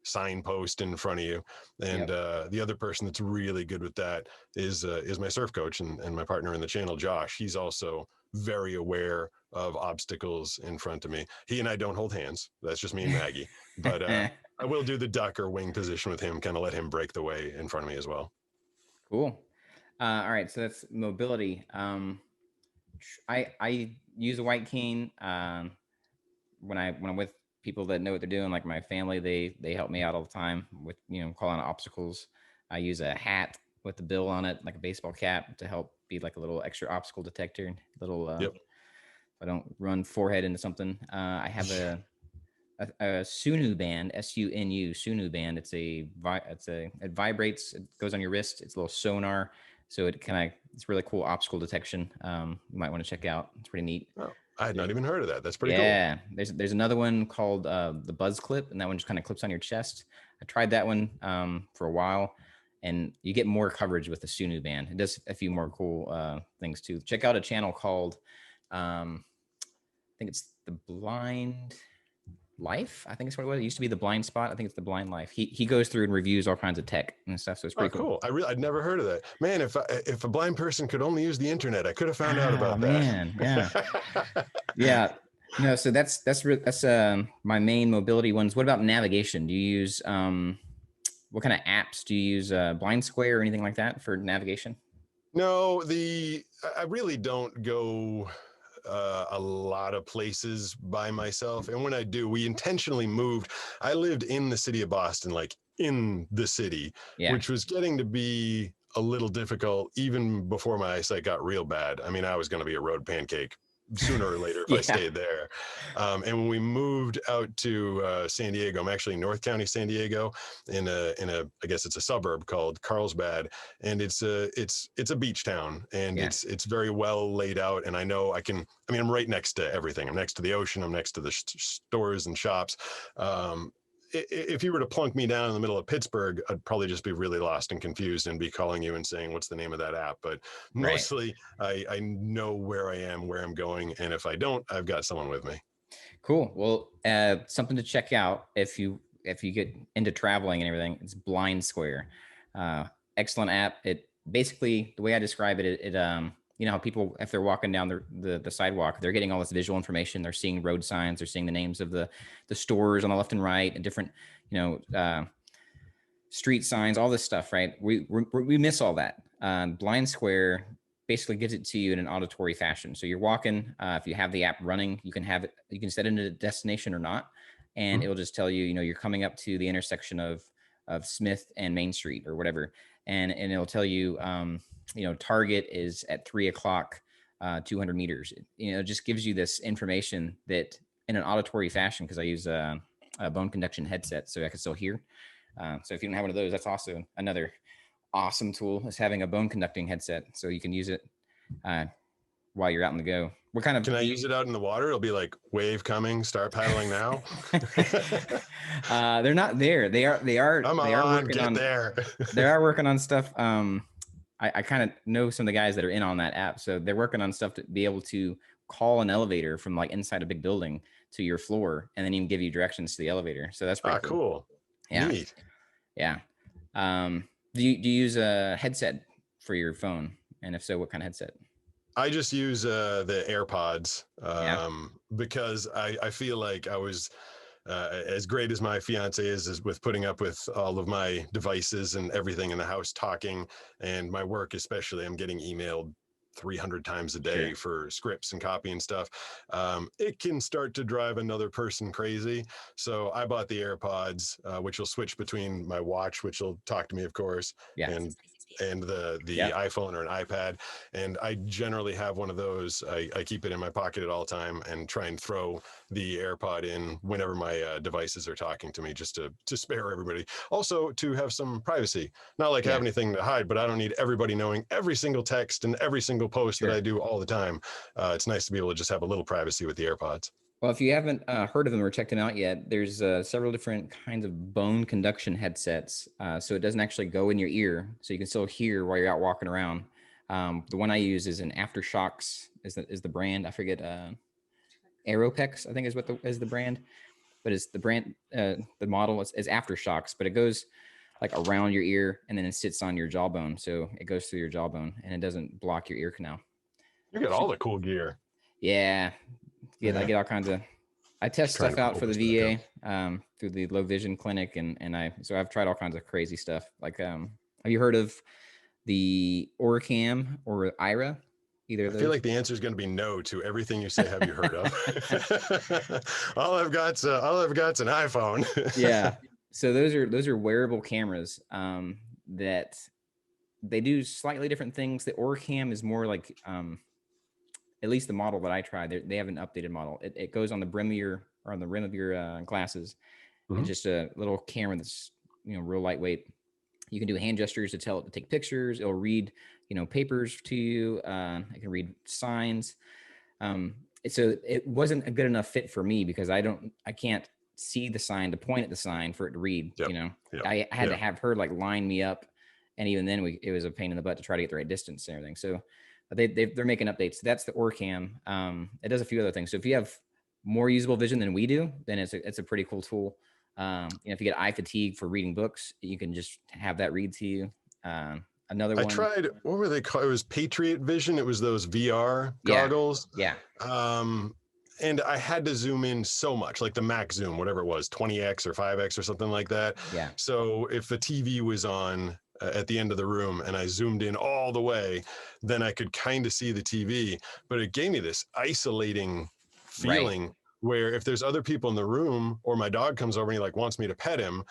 Speaker 3: signpost in front of you. And the other person that's really good with that is my surf coach and my partner in the channel, Josh. He's also very aware of obstacles in front of me. He and I don't hold hands. That's just me and Maggie. But I will do the duck or wing position with him, kind of let him break the way in front of me as well.
Speaker 2: Cool. All right, so that's mobility. I use a white cane when I'm with people that know what they're doing, like my family. They help me out all the time with calling obstacles. I use a hat with the bill on it, like a baseball cap, to help be like a little extra obstacle detector. If I don't run forehead into something. I have a Sunu Band, SUNU, Sunu Band. It vibrates. It goes on your wrist. It's a little sonar. So it's really cool obstacle detection. You might want to check out. It's pretty neat.
Speaker 3: Oh, I had not even heard of that. That's pretty cool.
Speaker 2: Yeah, there's another one called the Buzz Clip, and that one just kind of clips on your chest. I tried that one for a while, and you get more coverage with the Sunu Band. It does a few more cool things too. Check out a channel called, I think it's The Blind Life. I think it's what it was. It used to be The Blind Spot. I think it's The Blind Life. He goes through and reviews all kinds of tech and stuff. So it's pretty cool.
Speaker 3: I'd never heard of that. Man, if a blind person could only use the internet, I could have found out about that.
Speaker 2: Man, yeah. Yeah. So that's my main mobility ones. What about navigation? Do you use what kind of apps do you use? Blind Square or anything like that for navigation?
Speaker 3: No, I really don't go a lot of places by myself. And when I do, we intentionally moved. I lived in the city of Boston, like in the city, which was getting to be a little difficult even before my eyesight got real bad. I mean, I was going to be a road pancake sooner or later if I stayed there. And when we moved out to San Diego, I'm actually in North County, San Diego, in a I guess it's a suburb called Carlsbad, and it's a beach town, and it's very well laid out. And I know I mean, I'm right next to everything. I'm next to the ocean. I'm next to the stores and shops. If you were to plunk me down in the middle of Pittsburgh, I'd probably just be really lost and confused and be calling you and saying, what's the name of that app? But mostly I know where I am, where I'm going. And if I don't, I've got someone with me.
Speaker 2: Cool. Well, something to check out if you get into traveling and everything, it's Blind Square. Excellent app. It basically, the way I describe it, you know how people, if they're walking down the sidewalk, they're getting all this visual information. They're seeing road signs. They're seeing the names of the stores on the left and right, and different, you know, street signs, all this stuff, right? We miss all that. Blind Square basically gives it to you in an auditory fashion. So you're walking, if you have the app running, you can set it into a destination or not, and it'll just tell you, you know, you're coming up to the intersection of Smith and Main Street or whatever, and it'll tell you, you know, Target is at 3:00, 200 meters. You know, it just gives you this information that in an auditory fashion, because I use a bone conduction headset, so I can still hear. So if you don't have one of those, that's also another awesome tool, is having a bone conducting headset, so you can use it while you're out on the go. What kind of?
Speaker 3: Can I use it out in the water? It'll be like, wave coming, start paddling now.
Speaker 2: They're not there. They are.
Speaker 3: Come
Speaker 2: they are
Speaker 3: on,
Speaker 2: working
Speaker 3: get
Speaker 2: on
Speaker 3: there.
Speaker 2: They are working on stuff. I kind of know some of the guys that are in on that app, so they're working on stuff to be able to call an elevator from like inside a big building to your floor, and then even give you directions to the elevator. So that's pretty
Speaker 3: cool.
Speaker 2: Yeah.
Speaker 3: Neat.
Speaker 2: Yeah. Do you use a headset for your phone? And if so, what kind of headset?
Speaker 3: I just use the AirPods because I feel like I was as great as my fiance is with putting up with all of my devices and everything in the house talking, and my work especially. I'm getting emailed 300 times a day for scripts and copy and stuff. It can start to drive another person crazy. So I bought the AirPods, which will switch between my watch, which will talk to me, of course, and the iPhone or an iPad. And I generally have one of those. I keep it in my pocket at all time and try and throw the AirPod in whenever my devices are talking to me, just to spare everybody. Also to have some privacy. Not like I have anything to hide, but I don't need everybody knowing every single text and every single post that I do all the time. It's nice to be able to just have a little privacy with the AirPods.
Speaker 2: Well, if you haven't heard of them or checked them out yet, there's several different kinds of bone conduction headsets. So it doesn't actually go in your ear, so you can still hear while you're out walking around. The one I use is an Aftershocks is the brand. I forget. Aeropex, I think is the brand, but it's the brand. The model is Aftershocks, but it goes like around your ear and then it sits on your jawbone, so it goes through your jawbone and it doesn't block your ear canal.
Speaker 3: You got all the cool gear.
Speaker 2: Yeah. I get all kinds of. I test stuff out for the VA through the low vision clinic, and so I've tried all kinds of crazy stuff. Like, have you heard of the Orcam or Ira? Either of those?
Speaker 3: I feel like the answer is going to be no to everything you say. Have you heard of? all I've got's an iPhone.
Speaker 2: Yeah. So those are wearable cameras that they do slightly different things. The Orcam is more like at least the model that I tried, they have an updated model. It goes on the brim of your glasses, and just a little camera that's, you know, real lightweight. You can do hand gestures to tell it to take pictures. It'll read, you know, papers to you. It can read signs. So it wasn't a good enough fit for me because I can't see the sign to point at the sign for it to read. You know, I had to have her like line me up, and even then it was a pain in the butt to try to get the right distance and everything. So they're making updates. That's the Orcam. It does a few other things. So if you have more usable vision than we do, then it's a pretty cool tool. You know, if you get eye fatigue for reading books, you can just have that read to you. Another one.
Speaker 3: I tried, what were they called? It was Patriot Vision. It was those VR goggles.
Speaker 2: Yeah.
Speaker 3: And I had to zoom in so much, like the max zoom, whatever it was, 20x or 5x or something like that.
Speaker 2: Yeah.
Speaker 3: So if the TV was on at the end of the room and I zoomed in all the way, then I could kind of see the TV. But it gave me this isolating feeling where if there's other people in the room or my dog comes over and he like wants me to pet him,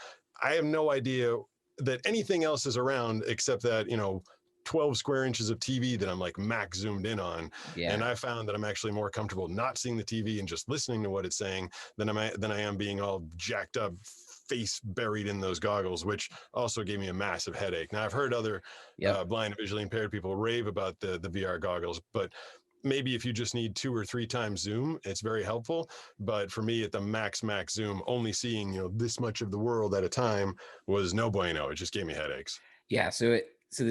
Speaker 3: I have no idea that anything else is around except that, you know, 12 square inches of TV that I'm like max zoomed in on.
Speaker 2: Yeah.
Speaker 3: And I found that I'm actually more comfortable not seeing the TV and just listening to what it's saying than I am being all jacked up, face buried in those goggles, which also gave me a massive headache. Now I've heard other blind and visually impaired people rave about the VR goggles, but maybe if you just need 2 or 3 times zoom, it's very helpful. But for me, at the max zoom, only seeing, you know, this much of the world at a time was no bueno. It just gave me headaches.
Speaker 2: Yeah. So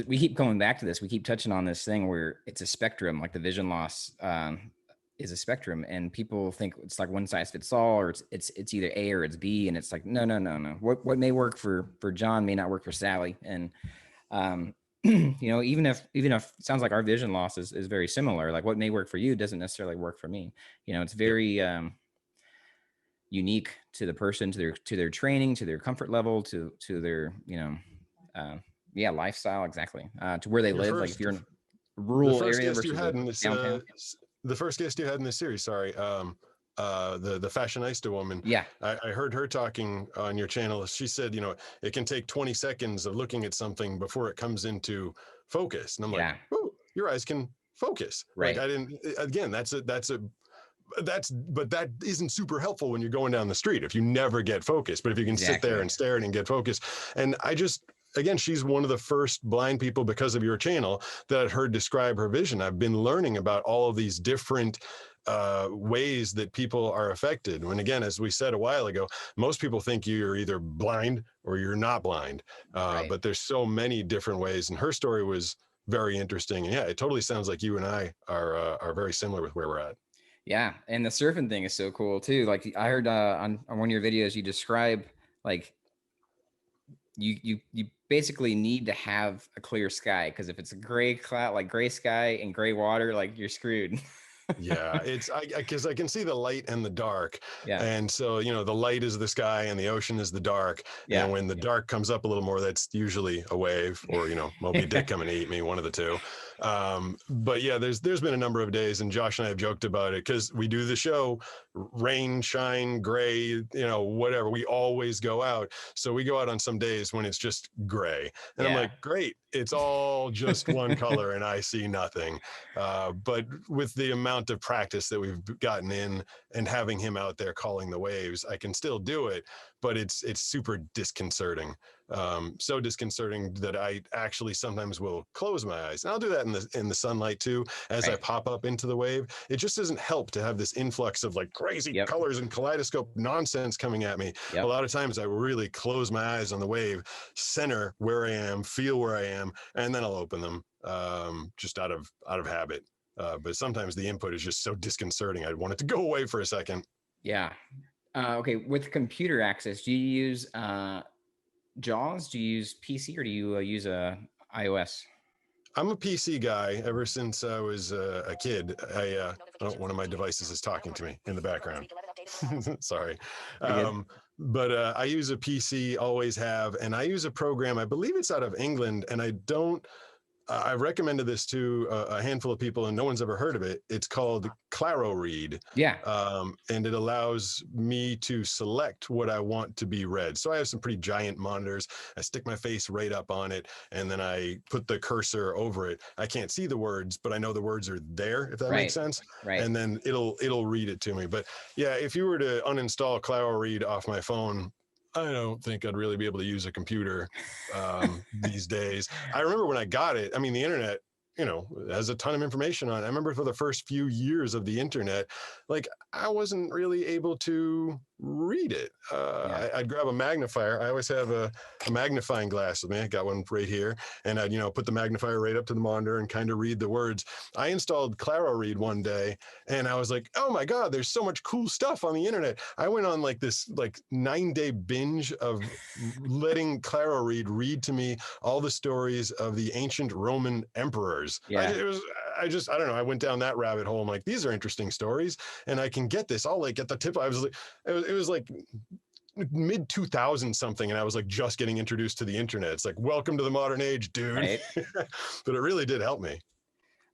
Speaker 2: we keep going back to this. We keep touching on this thing where it's a spectrum, like the vision loss is a spectrum, and people think it's like one size fits all, or it's either A or it's B, and it's like no. What may work for John may not work for Sally, and you know, even if it sounds like our vision loss is very similar, like what may work for you doesn't necessarily work for me. You know, it's very unique to the person, to their training, to their comfort level, to their, you know, lifestyle, exactly, to where they live. Like if you're in a rural area versus downtown.
Speaker 3: The first guest you had in this series, sorry, the fashionista woman.
Speaker 2: Yeah.
Speaker 3: I heard her talking on your channel. She said, you know, it can take 20 seconds of looking at something before it comes into focus. And I'm like, oh, your eyes can focus.
Speaker 2: Right.
Speaker 3: Like but that isn't super helpful when you're going down the street if you never get focused. But if you can sit there and stare and get focused. And again, she's one of the first blind people, because of your channel, that I'd heard describe her vision. I've been learning about all of these different ways that people are affected. When, again, as we said a while ago, most people think you're either blind or you're not blind. But there's so many different ways. And her story was very interesting. And yeah, it totally sounds like you and I are very similar with where we're at.
Speaker 2: Yeah. And the surfing thing is so cool too. Like I heard on one of your videos, you describe like you basically need to have a clear sky, because if it's a gray cloud, like gray sky and gray water, like you're screwed.
Speaker 3: Yeah, it's because I can see the light and the dark.
Speaker 2: Yeah.
Speaker 3: And so, you know, the light is the sky and the ocean is the dark.
Speaker 2: Yeah.
Speaker 3: And when the dark comes up a little more, that's usually a wave, or, you know, Moby Dick coming to eat me, one of the two. But yeah, there's been a number of days, and Josh and I have joked about it, because we do the show, rain, shine, gray, you know, whatever. We always go out. So we go out on some days when it's just gray. And I'm like, great, it's all just one color and I see nothing. But with the amount of practice that we've gotten in and having him out there calling the waves, I can still do it, but it's super disconcerting. So disconcerting that I actually sometimes will close my eyes. And I'll do that in the sunlight too, as I pop up into the wave. It just doesn't help to have this influx of like crazy colors and kaleidoscope nonsense coming at me. A lot of times I really close my eyes on the wave, center where I am, feel where I am, and then I'll open them just out of habit. But sometimes the input is just so disconcerting, I'd want it to go away for a second.
Speaker 2: Yeah. Okay. With computer access, do you use JAWS? Do you use PC, or do you use iOS?
Speaker 3: I'm a PC guy ever since I was a kid. One of my devices is talking to me in the background. Sorry. But I use a PC, always have, and I use a program, I believe it's out of England, and I've recommended this to a handful of people and no one's ever heard of it. It's called ClaroRead.
Speaker 2: Yeah.
Speaker 3: And it allows me to select what I want to be read. So I have some pretty giant monitors. I stick my face right up on it, and then I put the cursor over it. I can't see the words, but I know the words are there, if that makes sense.
Speaker 2: Right.
Speaker 3: And then it'll read it to me. But yeah, if you were to uninstall ClaroRead off my phone, I don't think I'd really be able to use a computer these days. I remember when I got it, I mean, the internet, you know, has a ton of information on it. I remember for the first few years of the internet, like I wasn't really able to read it. I'd grab a magnifier. I always have a magnifying glass with me. I got one right here. And I'd, you know, put the magnifier right up to the monitor and kind of read the words. I installed ClaroRead one day and I was like, oh my God, there's so much cool stuff on the internet. I went on like this 9-day binge of letting ClaroRead read to me all the stories of the ancient Roman emperors.
Speaker 2: Yeah.
Speaker 3: I don't know. I went down that rabbit hole. I'm like, these are interesting stories and I can get this all like at the tip. It was like mid 2000 something. And I was like just getting introduced to the internet. It's like, welcome to the modern age, dude.
Speaker 2: Right.
Speaker 3: But it really did help me.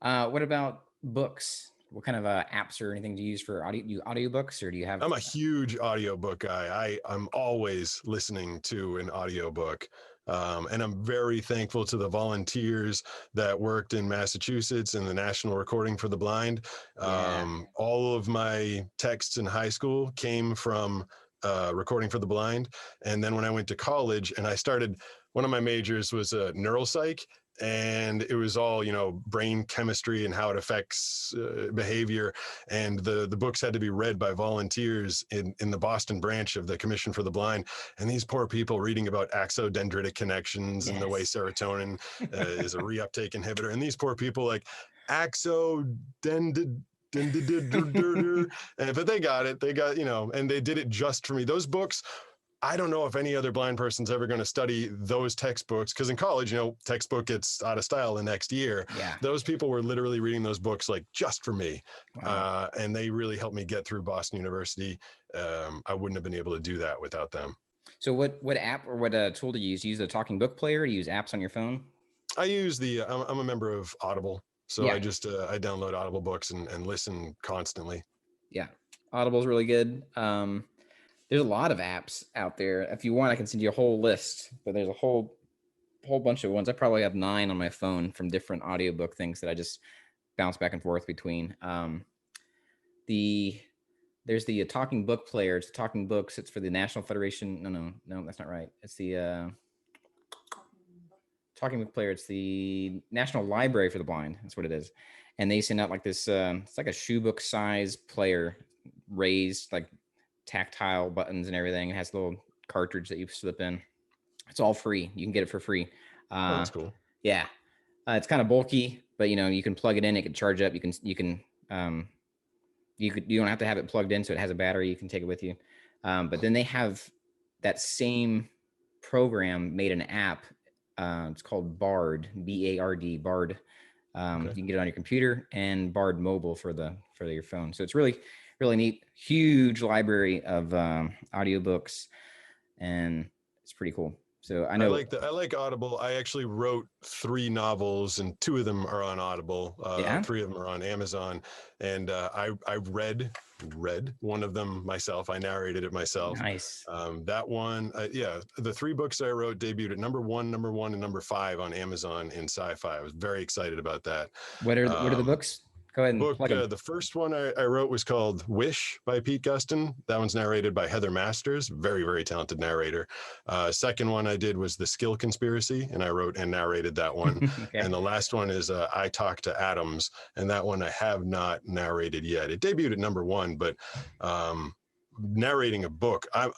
Speaker 2: What about books? What kind of apps or anything do you use for audio? Do you audiobooks, or do you have?
Speaker 3: I'm a huge audiobook guy. I'm always listening to an audiobook. And I'm very thankful to the volunteers that worked in Massachusetts in the National Recording for the Blind.
Speaker 2: Yeah.
Speaker 3: All of my texts in high school came from Recording for the Blind. And then when I went to college and I started, one of my majors was neuropsych, and it was all, you know, brain chemistry and how it affects behavior. And the books had to be read by volunteers in the Boston branch of the Commission for the Blind. And these poor people reading about axodendritic connections and the way
Speaker 2: Yes.
Speaker 3: serotonin is a reuptake inhibitor. And these poor people like axodendritic. But they got it. They got, you know, and they did it just for me. Those books, I don't know if any other blind person's ever going to study those textbooks, because in college, you know, textbook gets out of style the next year.
Speaker 2: Yeah.
Speaker 3: Those people were literally reading those books like just for me.
Speaker 2: Wow.
Speaker 3: And they really helped me get through Boston University. I wouldn't have been able to do that without them.
Speaker 2: So what app or what tool do you use? Do you use a talking book player? Do you use apps on your phone?
Speaker 3: I use I'm a member of Audible. So
Speaker 2: Yeah.
Speaker 3: I just, I download Audible books and listen constantly.
Speaker 2: Yeah. Audible's really good. There's a lot of apps out there. If you want, I can send you a whole list, but there's a whole bunch of ones. I probably have 9 on my phone from different audiobook things that I just bounce back and forth between. There's the talking book player. It's talking books. It's for the National Federation. No, that's not right. It's the talking book player. It's the National Library for the Blind. That's what it is. And they send out like this, it's like a shoe book size player, raised, like tactile buttons and everything. It has a little cartridge that you slip in. It's all free. You can get it for free.
Speaker 3: That's cool.
Speaker 2: Yeah. It's kind of bulky, but you know, you can plug it in, it can charge up. You don't have to have it plugged in. So it has a battery. You can take it with you. But then they have that same program made an app. It's called Bard, B-A-R-D, Bard. You can get it on your computer, and Bard Mobile for your phone. So it's really, really neat. Huge library of audiobooks, and it's pretty cool. So I know
Speaker 3: I like Audible. I actually wrote 3 novels, and 2 of them are on Audible. 3 of them are on Amazon, and I read one of them myself. I narrated it myself.
Speaker 2: Nice.
Speaker 3: That one, the 3 books I wrote debuted at number 1, and number 5 on Amazon in sci-fi. I was very excited about that.
Speaker 2: What are the books? Go ahead and plug them.
Speaker 3: The first one I wrote was called Wish by Pete Gustin. That one's narrated by Heather Masters, very, very talented narrator. Second one I did was The Skill Conspiracy, and I wrote and narrated that one.
Speaker 2: Okay.
Speaker 3: And the last one is I Talk to Atoms, and that one I have not narrated yet. It debuted at number 1, but narrating a book, I'm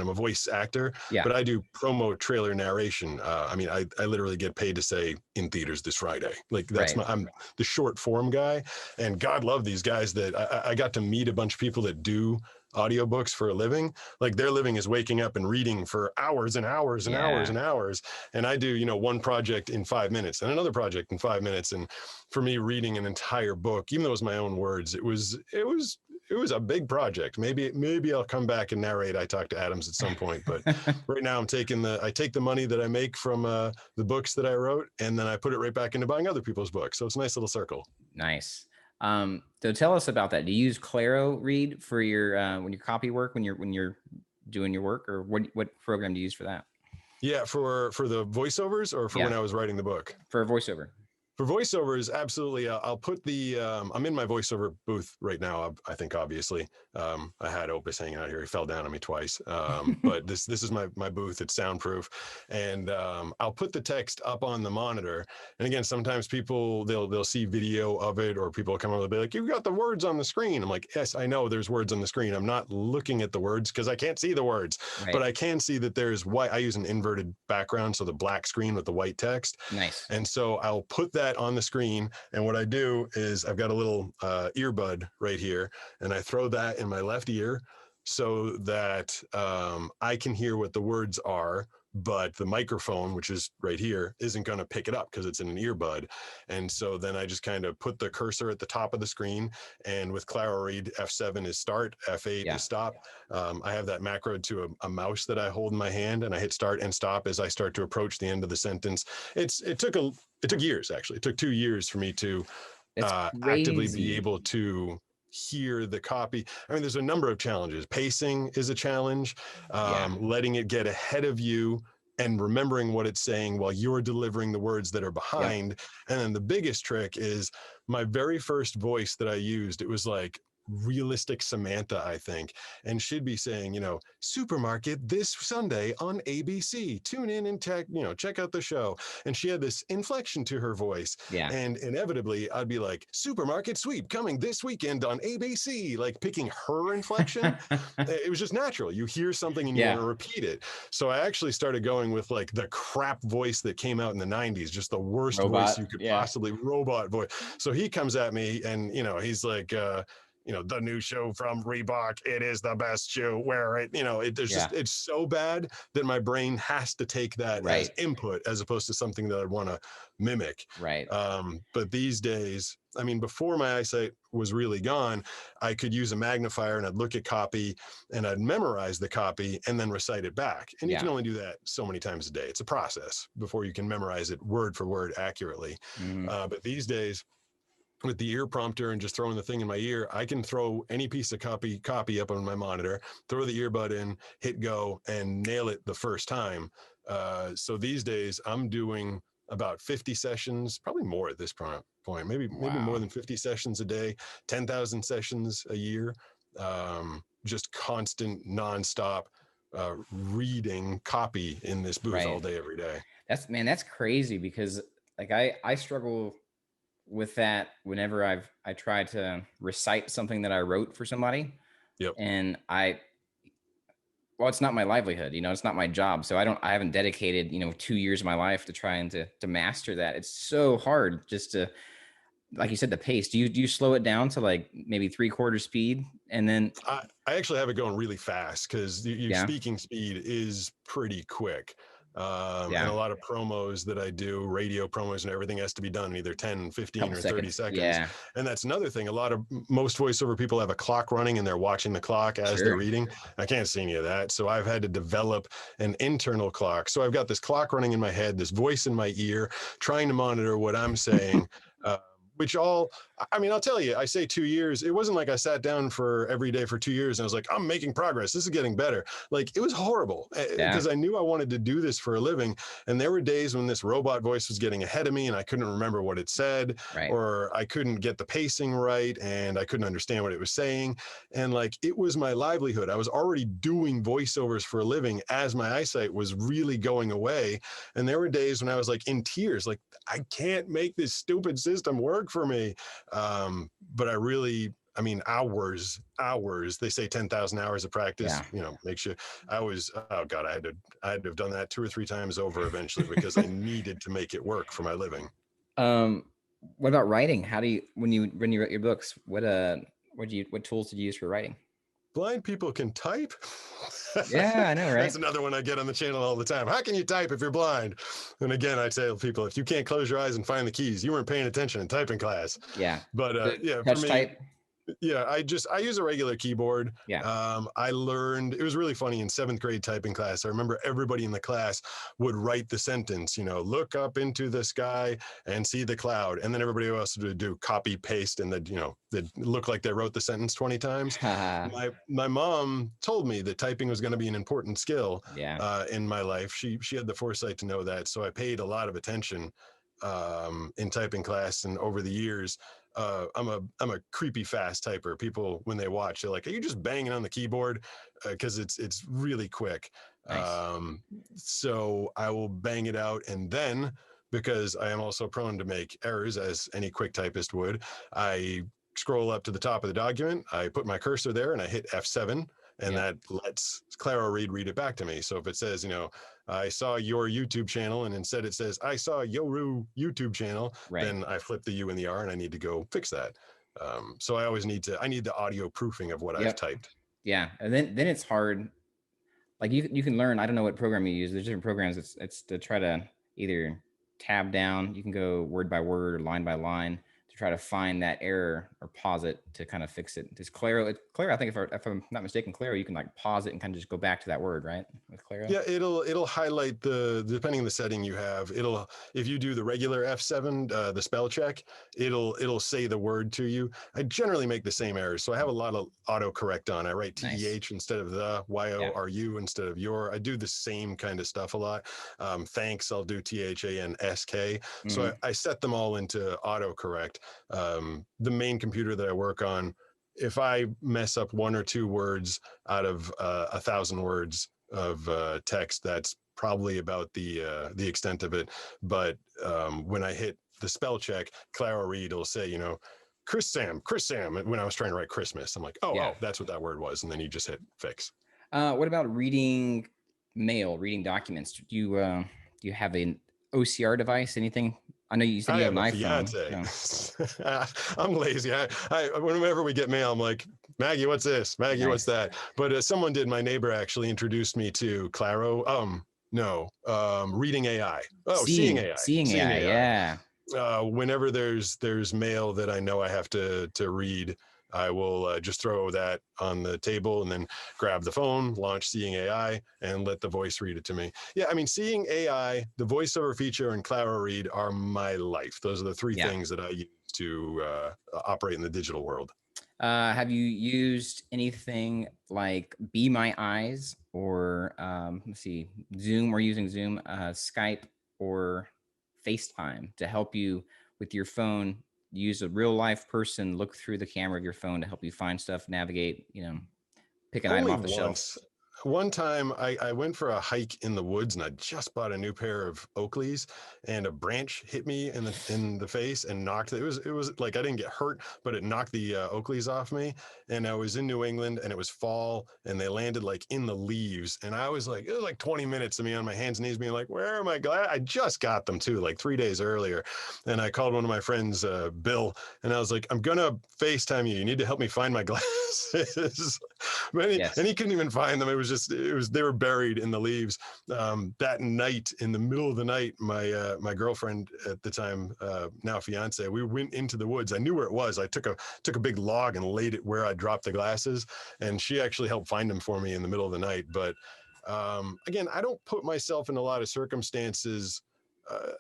Speaker 3: a voice actor, but I do promo trailer narration. I literally get paid to say in theaters this Friday. Like that's I'm the short form guy, and God love these guys that I got to meet a bunch of people that do audiobooks for a living. Like their living is waking up and reading for hours and hours and hours and hours. And I do, one project in 5 minutes and another project in 5 minutes. And for me, reading an entire book, even though it was my own words, it was a big project. Maybe I'll come back and narrate I Talk to Atoms at some point. But right now I take the money that I make from the books that I wrote, and then I put it right back into buying other people's books. So it's a nice little circle.
Speaker 2: Nice. So tell us about that. Do you use ClaroRead for your when you copy work, when you're doing your work, or what program do you use for that?
Speaker 3: Yeah, for the voiceovers, or for when I was writing the book?
Speaker 2: For voiceover.
Speaker 3: For voiceovers, absolutely. I'll put the, I'm in my voiceover booth right now, I think, obviously. I had Opus hanging out here. He fell down on me twice. But this is my booth. It's soundproof. And I'll put the text up on the monitor. And again, sometimes people, they'll see video of it, or people come over and be like, you've got the words on the screen. I'm like, yes, I know there's words on the screen. I'm not looking at the words because I can't see the words. Right. But I can see that there's white. I use an inverted background, so the black screen with the white text.
Speaker 2: Nice.
Speaker 3: And so I'll put that on the screen, and what I do is I've got a little earbud right here, and I throw that in my left ear so that I can hear what the words are, but the microphone, which is right here, isn't going to pick it up because it's in an earbud. And so then I just kind of put the cursor at the top of the screen, and with ClaroRead, F7 is start, F8 is stop. I have that macro to a mouse that I hold in my hand, and I hit start and stop as I start to approach the end of the sentence. It took years, actually. It took 2 years for me to actively be able to hear the copy. I mean, there's a number of challenges. Pacing is a challenge. Letting it get ahead of you and remembering what it's saying while you're delivering the words that are
Speaker 2: Yep.
Speaker 3: behind. And then the biggest trick is my very first voice that I used, it was like realistic Samantha, I think. And she'd be saying, supermarket this Sunday on ABC. Tune in and check out the show. And she had this inflection to her voice.
Speaker 2: Yeah.
Speaker 3: And inevitably I'd be like, supermarket sweep coming this weekend on ABC, like picking her inflection. It was just natural. You hear something and you want to repeat it. So I actually started going with like the crap voice that came out in the 90s, just the worst voice you could possibly, robot voice. So he comes at me and, he's like, the new shoe from Reebok, it is the best shoe, wear it. It's so bad that my brain has to take that as input as opposed to something that I want to mimic.
Speaker 2: Right.
Speaker 3: But these days, I mean, before my eyesight was really gone, I could use a magnifier and I'd look at copy and I'd memorize the copy and then recite it back. And you can only do that so many times a day. It's a process before you can memorize it word for word accurately. But these days, with the ear prompter and just throwing the thing in my ear, I can throw any piece of copy up on my monitor, throw the earbud in, hit go, and nail it the first time. So these days, I'm doing about 50 sessions, probably more at this point, maybe more than 50 sessions a day, 10,000 sessions a year, just constant, nonstop reading copy in this booth all day, every day.
Speaker 2: That's crazy, because like I struggle with that whenever I try to recite something that I wrote for somebody.
Speaker 3: Yep.
Speaker 2: And it's not my livelihood, it's not my job. So I haven't dedicated, 2 years of my life to trying to master that. It's so hard just to, like you said, the pace. Do you slow it down to like maybe 3/4 speed? And then
Speaker 3: I actually have it going really fast because your speaking speed is pretty quick. And a lot of promos that I do, radio promos and everything, has to be done in either 10, 15 or 30 seconds.
Speaker 2: Yeah.
Speaker 3: And that's another thing. Most voiceover people have a clock running and they're watching the clock as they're reading. I can't see any of that. So I've had to develop an internal clock. So I've got this clock running in my head, this voice in my ear, trying to monitor what I'm saying. I'll tell you, I say 2 years. It wasn't like I sat down for every day for 2 years and I was like, I'm making progress. This is getting better. Like, it was horrible because I knew I wanted to do this for a living. And there were days when this robot voice was getting ahead of me and I couldn't remember what it said, or I couldn't get the pacing right and I couldn't understand what it was saying. And like, it was my livelihood. I was already doing voiceovers for a living as my eyesight was really going away. And there were days when I was like in tears, like, I can't make this stupid system work for me. But hours, they say 10,000 hours of practice, makes you, I had to have done that 2 or 3 times over eventually because I needed to make it work for my living.
Speaker 2: What about writing? How do you, when you wrote your books, what tools did you use for writing?
Speaker 3: Blind people can type.
Speaker 2: Yeah, I know, right?
Speaker 3: That's another one I get on the channel all the time. How can you type if you're blind? And again, I tell people, if you can't close your eyes and find the keys, you weren't paying attention in typing class.
Speaker 2: Yeah.
Speaker 3: But
Speaker 2: touch
Speaker 3: for me,
Speaker 2: type.
Speaker 3: Yeah, I use a regular keyboard.
Speaker 2: Yeah.
Speaker 3: I learned, it was really funny in 7th grade typing class. I remember everybody in the class would write the sentence, look up into the sky and see the cloud. And then everybody else would do copy paste and they'd look like they wrote the sentence 20 times. My mom told me that typing was going to be an important skill in my life. She had the foresight to know that. So I paid a lot of attention in typing class, and over the years, I'm a creepy fast typer. People, when they watch, they're like, "Are you just banging on the keyboard?" Because it's really quick.
Speaker 2: Nice.
Speaker 3: So I will bang it out, and then, because I am also prone to make errors, as any quick typist would, I scroll up to the top of the document. I put my cursor there, and I hit F7. And that lets ClaroRead read it back to me. So if it says, I saw your YouTube channel, and instead it says, I saw Yoru YouTube channel, then I flip the U and the R and I need to go fix that. So I always need the audio proofing of what I've typed.
Speaker 2: Yeah. And then it's hard. Like you can learn, I don't know what program you use. There's different programs. It's to try to either tab down. You can go word by word or line by line to try to find that error or pause it to kind of fix it. Does Claro, I think if I'm not mistaken, Claro, you can like pause it and kind of just go back to that word, right? With Claro.
Speaker 3: Yeah, it'll highlight depending on the setting you have. If you do the regular F7, the spell check, it'll say the word to you. I generally make the same errors, so I have a lot of autocorrect on. I write
Speaker 2: Nice.
Speaker 3: TEH instead of the, YORU instead of your. I do the same kind of stuff a lot. Thanks, I'll do THANSK. So I set them all into autocorrect. The main computer that I work on, if I mess up one or two words out of 1,000 words of text, that's probably about the extent of it. But when I hit the spell check, ClaroRead will say, Chris Sam. When I was trying to write Christmas, I'm like, oh, that's what that word was, and then you just hit fix.
Speaker 2: What about reading mail, reading documents? Do you have an OCR device? Anything? I know you said you have an iPhone.
Speaker 3: Fiance. I'm lazy. Whenever we get mail, I'm like, Maggie, what's this? Maggie, what's that? But someone did. My neighbor actually introduced me to Claro. Reading AI. Oh, seeing AI.
Speaker 2: Seeing AI. Yeah.
Speaker 3: Whenever there's mail that I know I have to read, I will just throw that on the table and then grab the phone, launch Seeing AI, and let the voice read it to me. Yeah, I mean, Seeing AI, the voiceover feature, and ClaroRead are my life. Those are the three things that I use to operate in the digital world.
Speaker 2: Have you used anything like Be My Eyes or let's see, Zoom? We're using Zoom, Skype, or FaceTime to help you with your phone. Use a real life person, look through the camera of your phone to help you find stuff, navigate, pick an item off the shelf.
Speaker 3: One time I went for a hike in the woods and I just bought a new pair of Oakleys, and a branch hit me in the face and knocked it. It was like I didn't get hurt, but it knocked the Oakleys off me. And I was in New England and it was fall and they landed like in the leaves. And I was like, it was like 20 minutes of me on my hands and knees being like, where am I? Glad I just got them too, like 3 days earlier. And I called one of my friends, Bill, and I was like, I'm gonna FaceTime you. You need to help me find my glasses. And he couldn't even find them. They were buried in the leaves. That night, in the middle of the night, my girlfriend at the time, now fiance, we went into the woods. I knew where it was. I took a big log and laid it where I dropped the glasses, and she actually helped find them for me in the middle of the night. But again, I don't put myself in a lot of circumstances.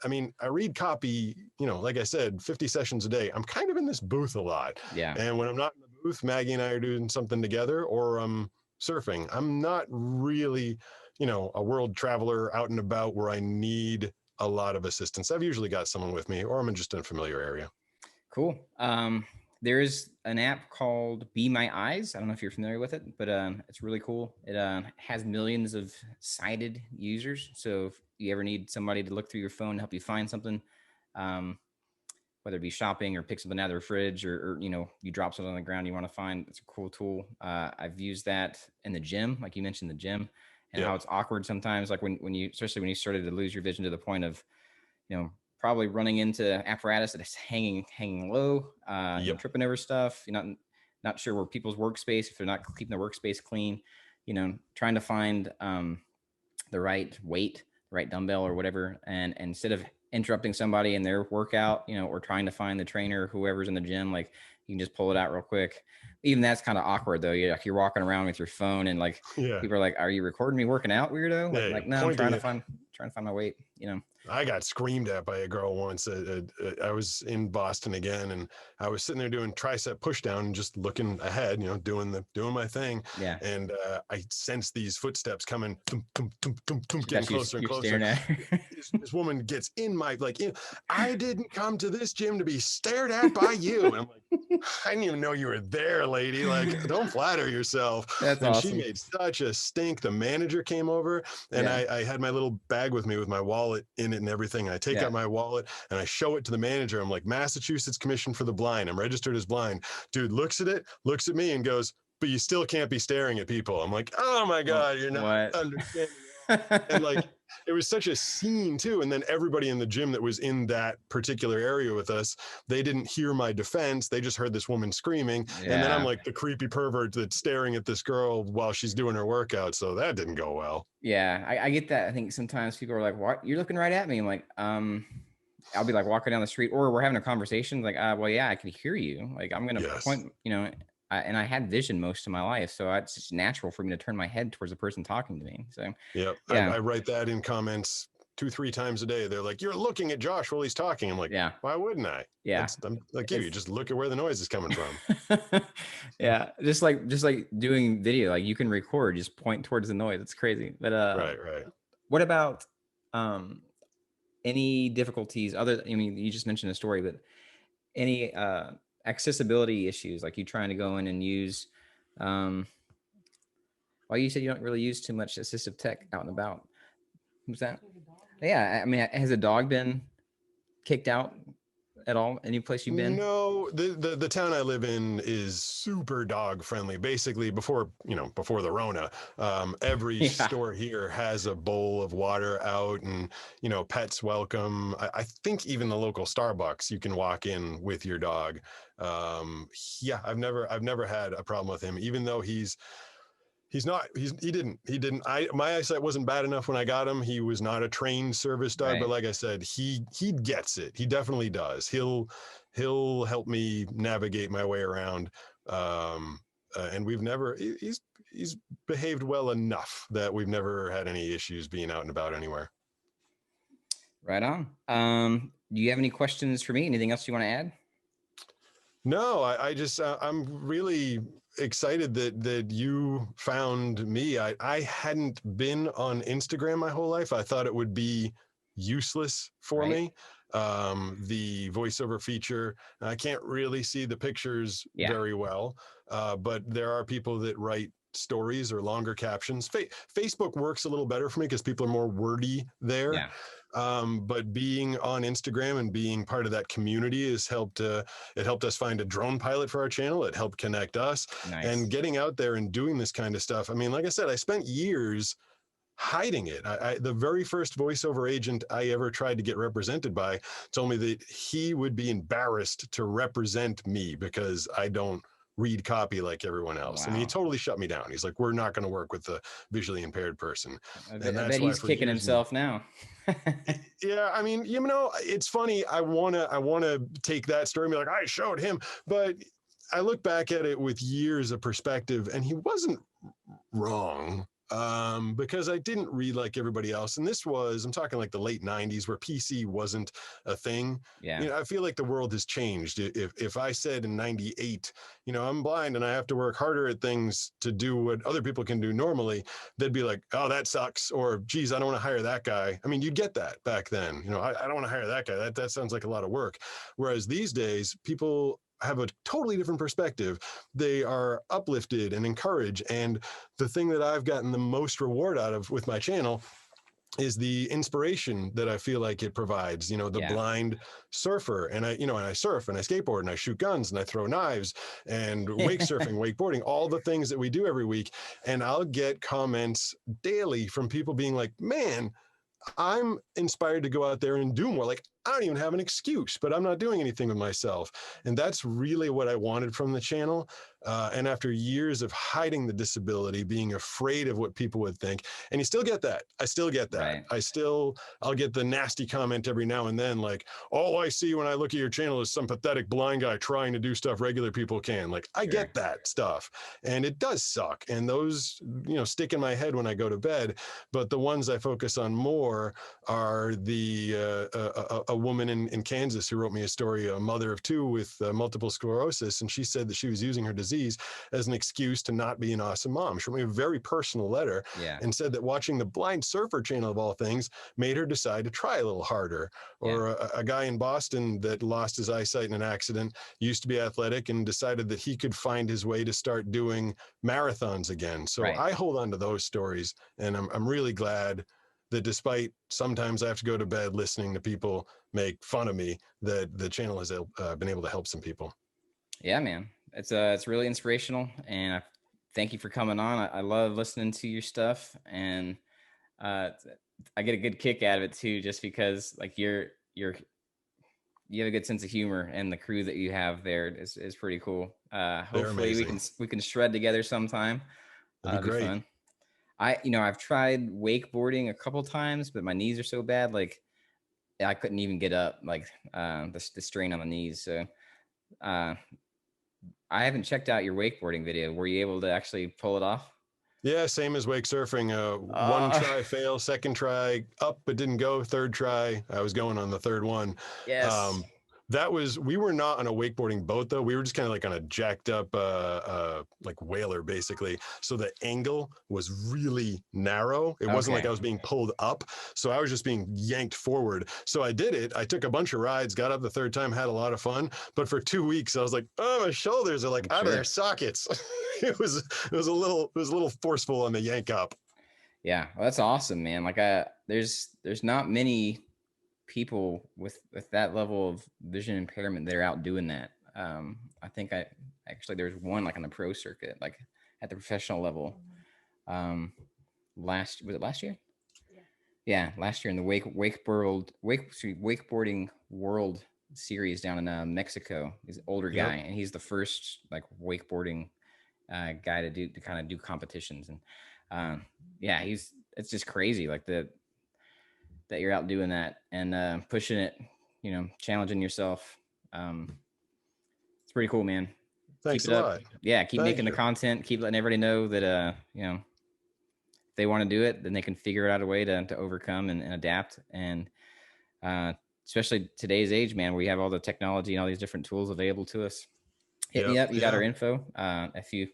Speaker 3: I mean, I read copy, like I said, 50 sessions a day. I'm kind of in this booth a lot.
Speaker 2: Yeah.
Speaker 3: And when I'm not in the booth, Maggie and I are doing something together, or surfing. I'm not really, a world traveler out and about where I need a lot of assistance. I've usually got someone with me, or I'm just in a familiar area.
Speaker 2: Cool. There is an app called Be My Eyes. I don't know if you're familiar with it, but it's really cool. It has millions of sighted users. So if you ever need somebody to look through your phone to help you find something, whether it be shopping or pick something out of the fridge, or you drop something on the ground you want to find, it's a cool tool. I've used that in the gym, like you mentioned, the gym, and how it's awkward sometimes, like especially when you started to lose your vision to the point of, probably running into apparatus that is hanging low, tripping over stuff. You're not sure where people's workspace, if they're not keeping their workspace clean, trying to find the right weight, the right dumbbell or whatever. And instead of interrupting somebody in their workout, or trying to find the trainer, whoever's in the gym, like you can just pull it out real quick. Even that's kind of awkward though. You're walking around with your phone and people are like, are you recording me working out, weirdo? No, I'm trying to find my weight,
Speaker 3: I got screamed at by a girl once. I was in Boston again, and I was sitting there doing tricep push down and just looking ahead, doing my thing.
Speaker 2: Yeah.
Speaker 3: And I sensed these footsteps coming, getting closer and closer.
Speaker 2: Staring at her.
Speaker 3: This woman gets in my I didn't come to this gym to be stared at by you. And I'm like, I didn't even know you were there, lady. Like, don't flatter yourself.
Speaker 2: That's
Speaker 3: and
Speaker 2: awesome.
Speaker 3: She made such a stink. The manager came over, and I had my little bag with me with my wallet in it and everything. And I take out my wallet and I show it to the manager. I'm like, Massachusetts Commission for the Blind. I'm registered as blind. Dude looks at it, looks at me, and goes, but you still can't be staring at people. I'm like, oh my God, you're not understanding. And it was such a scene too. And then everybody in the gym that was in that particular area with us, they didn't hear my defense. They just heard this woman screaming. Yeah. And then I'm like the creepy pervert that's staring at this girl while she's doing her workout. So that didn't go well.
Speaker 2: Yeah, I get that. I think sometimes people are like, what? You're looking right at me. I'm like, I'll be like walking down the street, or we're having a conversation, like, well, yeah, I can hear you. Like, I'm gonna
Speaker 3: Yes.
Speaker 2: point, and I had vision most of my life, so it's just natural for me to turn my head towards the person talking to me. So,
Speaker 3: Yep.
Speaker 2: yeah,
Speaker 3: I write that in comments 2-3 times a day. They're like, "You're looking at Josh while he's talking." I'm like,
Speaker 2: yeah,
Speaker 3: "Why wouldn't I?"
Speaker 2: yeah.
Speaker 3: I'm like you. Just look at where the noise is coming from.
Speaker 2: Yeah, just like doing video, like you can record, just point towards the noise. It's crazy. But
Speaker 3: Right. Right.
Speaker 2: what about any difficulties other? I mean, you just mentioned a story, but any accessibility issues, like you trying to go in and use well, you said you don't really use too much assistive tech out and about. Who's that? Yeah, I mean, has a dog been kicked out at all? Any place you've been?
Speaker 3: No, the town I live in is super dog friendly. Basically, before the Rona, every
Speaker 2: Yeah,
Speaker 3: store here has a bowl of water out, and pets welcome. I think even the local Starbucks, you can walk in with your dog. Yeah, I've never had a problem with him, even though he didn't my eyesight wasn't bad enough when I got him. He was not a trained service dog, but
Speaker 2: right.
Speaker 3: like I said, he gets it. He definitely does. He'll help me navigate my way around. And he's behaved well enough that we've never had any issues being out and about anywhere.
Speaker 2: Right on. Do you have any questions for me? Anything else you want to add?
Speaker 3: No, I just I'm really excited that you found me. I hadn't been on Instagram my whole life. I thought it would be useless for
Speaker 2: Right.
Speaker 3: me. The voiceover feature, I can't really see the pictures
Speaker 2: Yeah.
Speaker 3: very well, but there are people that write stories or longer captions. Facebook works a little better for me because people are more wordy there.
Speaker 2: Yeah.
Speaker 3: But being on Instagram and being part of that community has helped. It helped us find a drone pilot for our channel. It helped connect us,
Speaker 2: Nice.
Speaker 3: and getting out there and doing this kind of stuff. I mean, like I said, I spent years hiding it. The very first voiceover agent I ever tried to get represented by told me that he would be embarrassed to represent me because I don't read copy like everyone else. I mean, he
Speaker 2: Wow.
Speaker 3: totally shut me down. He's like, "We're not going to work with the visually impaired person."
Speaker 2: I
Speaker 3: And
Speaker 2: bet
Speaker 3: that's why
Speaker 2: he's
Speaker 3: for
Speaker 2: kicking
Speaker 3: years.
Speaker 2: himself now.
Speaker 3: Yeah, I mean, it's funny. I wanna take that story and be like, I showed him, but I look back at it with years of perspective, and he wasn't wrong. Because I didn't read like everybody else, and I'm talking like the late '90s, where PC wasn't a thing.
Speaker 2: Yeah.
Speaker 3: I feel like the world has changed. If I said in '98, I'm blind and I have to work harder at things to do what other people can do normally, they'd be like, "Oh, that sucks," or "Geez, I don't want to hire that guy." I mean, you'd get that back then. I don't want to hire that guy. That sounds like a lot of work. Whereas these days, people have a totally different perspective. They are uplifted and encouraged. And the thing that I've gotten the most reward out of with my channel is the inspiration that I feel like it provides. The
Speaker 2: Yeah.
Speaker 3: blind surfer, and I surf and I skateboard and I shoot guns and I throw knives and wake surfing, wakeboarding, all the things that we do every week. And I'll get comments daily from people being like, "Man, I'm inspired to go out there and do more. Like, I don't even have an excuse, but I'm not doing anything with myself." And that's really what I wanted from the channel. And after years of hiding the disability, being afraid of what people would think, and you still get that. I still get that.
Speaker 2: Right.
Speaker 3: I'll get the nasty comment every now and then, like, "All I see when I look at your channel is some pathetic blind guy trying to do stuff regular people can." Like, I
Speaker 2: Sure.
Speaker 3: get that stuff. And it does suck. And those, stick in my head when I go to bed. But the ones I focus on more are a woman in Kansas who wrote me a story, a mother of two with multiple sclerosis, and she said that she was using her disease as an excuse to not be an awesome mom. She wrote me a very personal letter
Speaker 2: Yeah.
Speaker 3: and said that watching the Blind Surfer channel, of all things, made her decide to try a little harder. Or a guy in Boston that lost his eyesight in an accident, used to be athletic, and decided that he could find his way to start doing marathons again. So
Speaker 2: Right.
Speaker 3: I hold on to those stories, and I'm really glad that despite sometimes I have to go to bed listening to people make fun of me, that the channel has been able to help some people.
Speaker 2: Yeah, man. It's really inspirational, and thank you for coming on. I love listening to your stuff, and I get a good kick out of it too, just because like you have a good sense of humor, and the crew that you have there is pretty cool.
Speaker 3: They're
Speaker 2: Hopefully
Speaker 3: amazing.
Speaker 2: we can shred together sometime.
Speaker 3: That'd be
Speaker 2: It'd be
Speaker 3: great.
Speaker 2: fun. I've tried wakeboarding a couple times, but my knees are so bad. Like I couldn't even get up, like the strain on the knees. So I haven't checked out your wakeboarding video. Were you able to actually pull it off?
Speaker 3: Yeah, same as wake surfing. One try fail, second try up, but didn't go. Third try, I was going on the third one.
Speaker 2: Yes.
Speaker 3: We were not on a wakeboarding boat though. We were just kind of like on a jacked up, like whaler basically. So the angle was really narrow. It wasn't like I was being pulled up. So I was just being yanked forward. So I did it. I took a bunch of rides, got up the third time, had a lot of fun. But for 2 weeks, I was like, oh, my shoulders are like out of their sockets. it was a little forceful on the yank up.
Speaker 2: Yeah, well, that's awesome, man. Like there's not many people with that level of vision impairment that are out doing that. I think there's one like on the pro circuit, like at the professional level. Was it last year? Yeah, last year in the wakeboarding world series down in Mexico. He's an older guy, and he's the first like wakeboarding guy to kind of do competitions. And it's just crazy, like that you're out doing that and pushing it, challenging yourself. It's pretty cool, man.
Speaker 3: Thanks a lot.
Speaker 2: Yeah, keep making the content, keep letting everybody know that if they want to do it, then they can figure out a way to overcome and adapt. And especially today's age, man, where we have all the technology and all these different tools available to us. Hit me up. You got our info. If you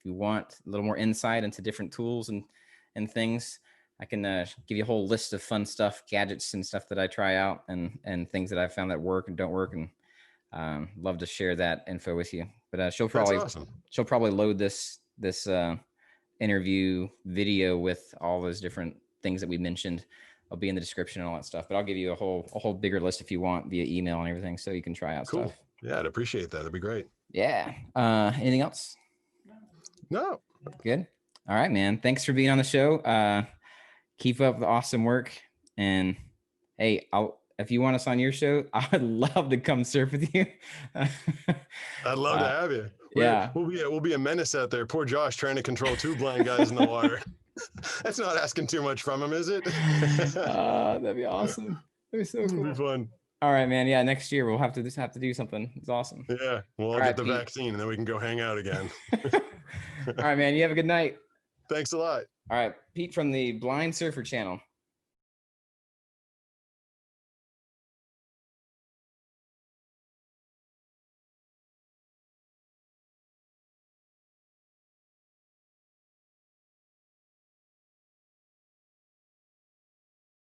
Speaker 2: want a little more insight into different tools and things, I can give you a whole list of fun stuff, gadgets and stuff that I try out and things that I found that work and don't work, and love to share that info with you. But she'll probably load this interview video with all those different things that we mentioned. I'll be in the description and all that stuff, but I'll give you a whole bigger list if you want via email and everything, so you can try out stuff.
Speaker 3: Yeah, I'd appreciate that. That'd be great.
Speaker 2: Yeah. Anything else?
Speaker 3: No.
Speaker 2: Good. All right, man. Thanks for being on the show. Keep up the awesome work. And hey, if you want us on your show, I would love to come surf with you.
Speaker 3: I'd love to have you. We'll be a menace out there. Poor Josh trying to control 2 blind guys in the water. That's not asking too much from him, is it?
Speaker 2: That'd be awesome. That'd be so cool.
Speaker 3: It'd be fun.
Speaker 2: All right, man. Yeah, next year we'll have to do something. It's awesome.
Speaker 3: Yeah, we'll all get the vaccine and then we can go hang out again.
Speaker 2: All right, man. You have a good night.
Speaker 3: Thanks a lot.
Speaker 2: All right, Pete from the Blind Surfer channel.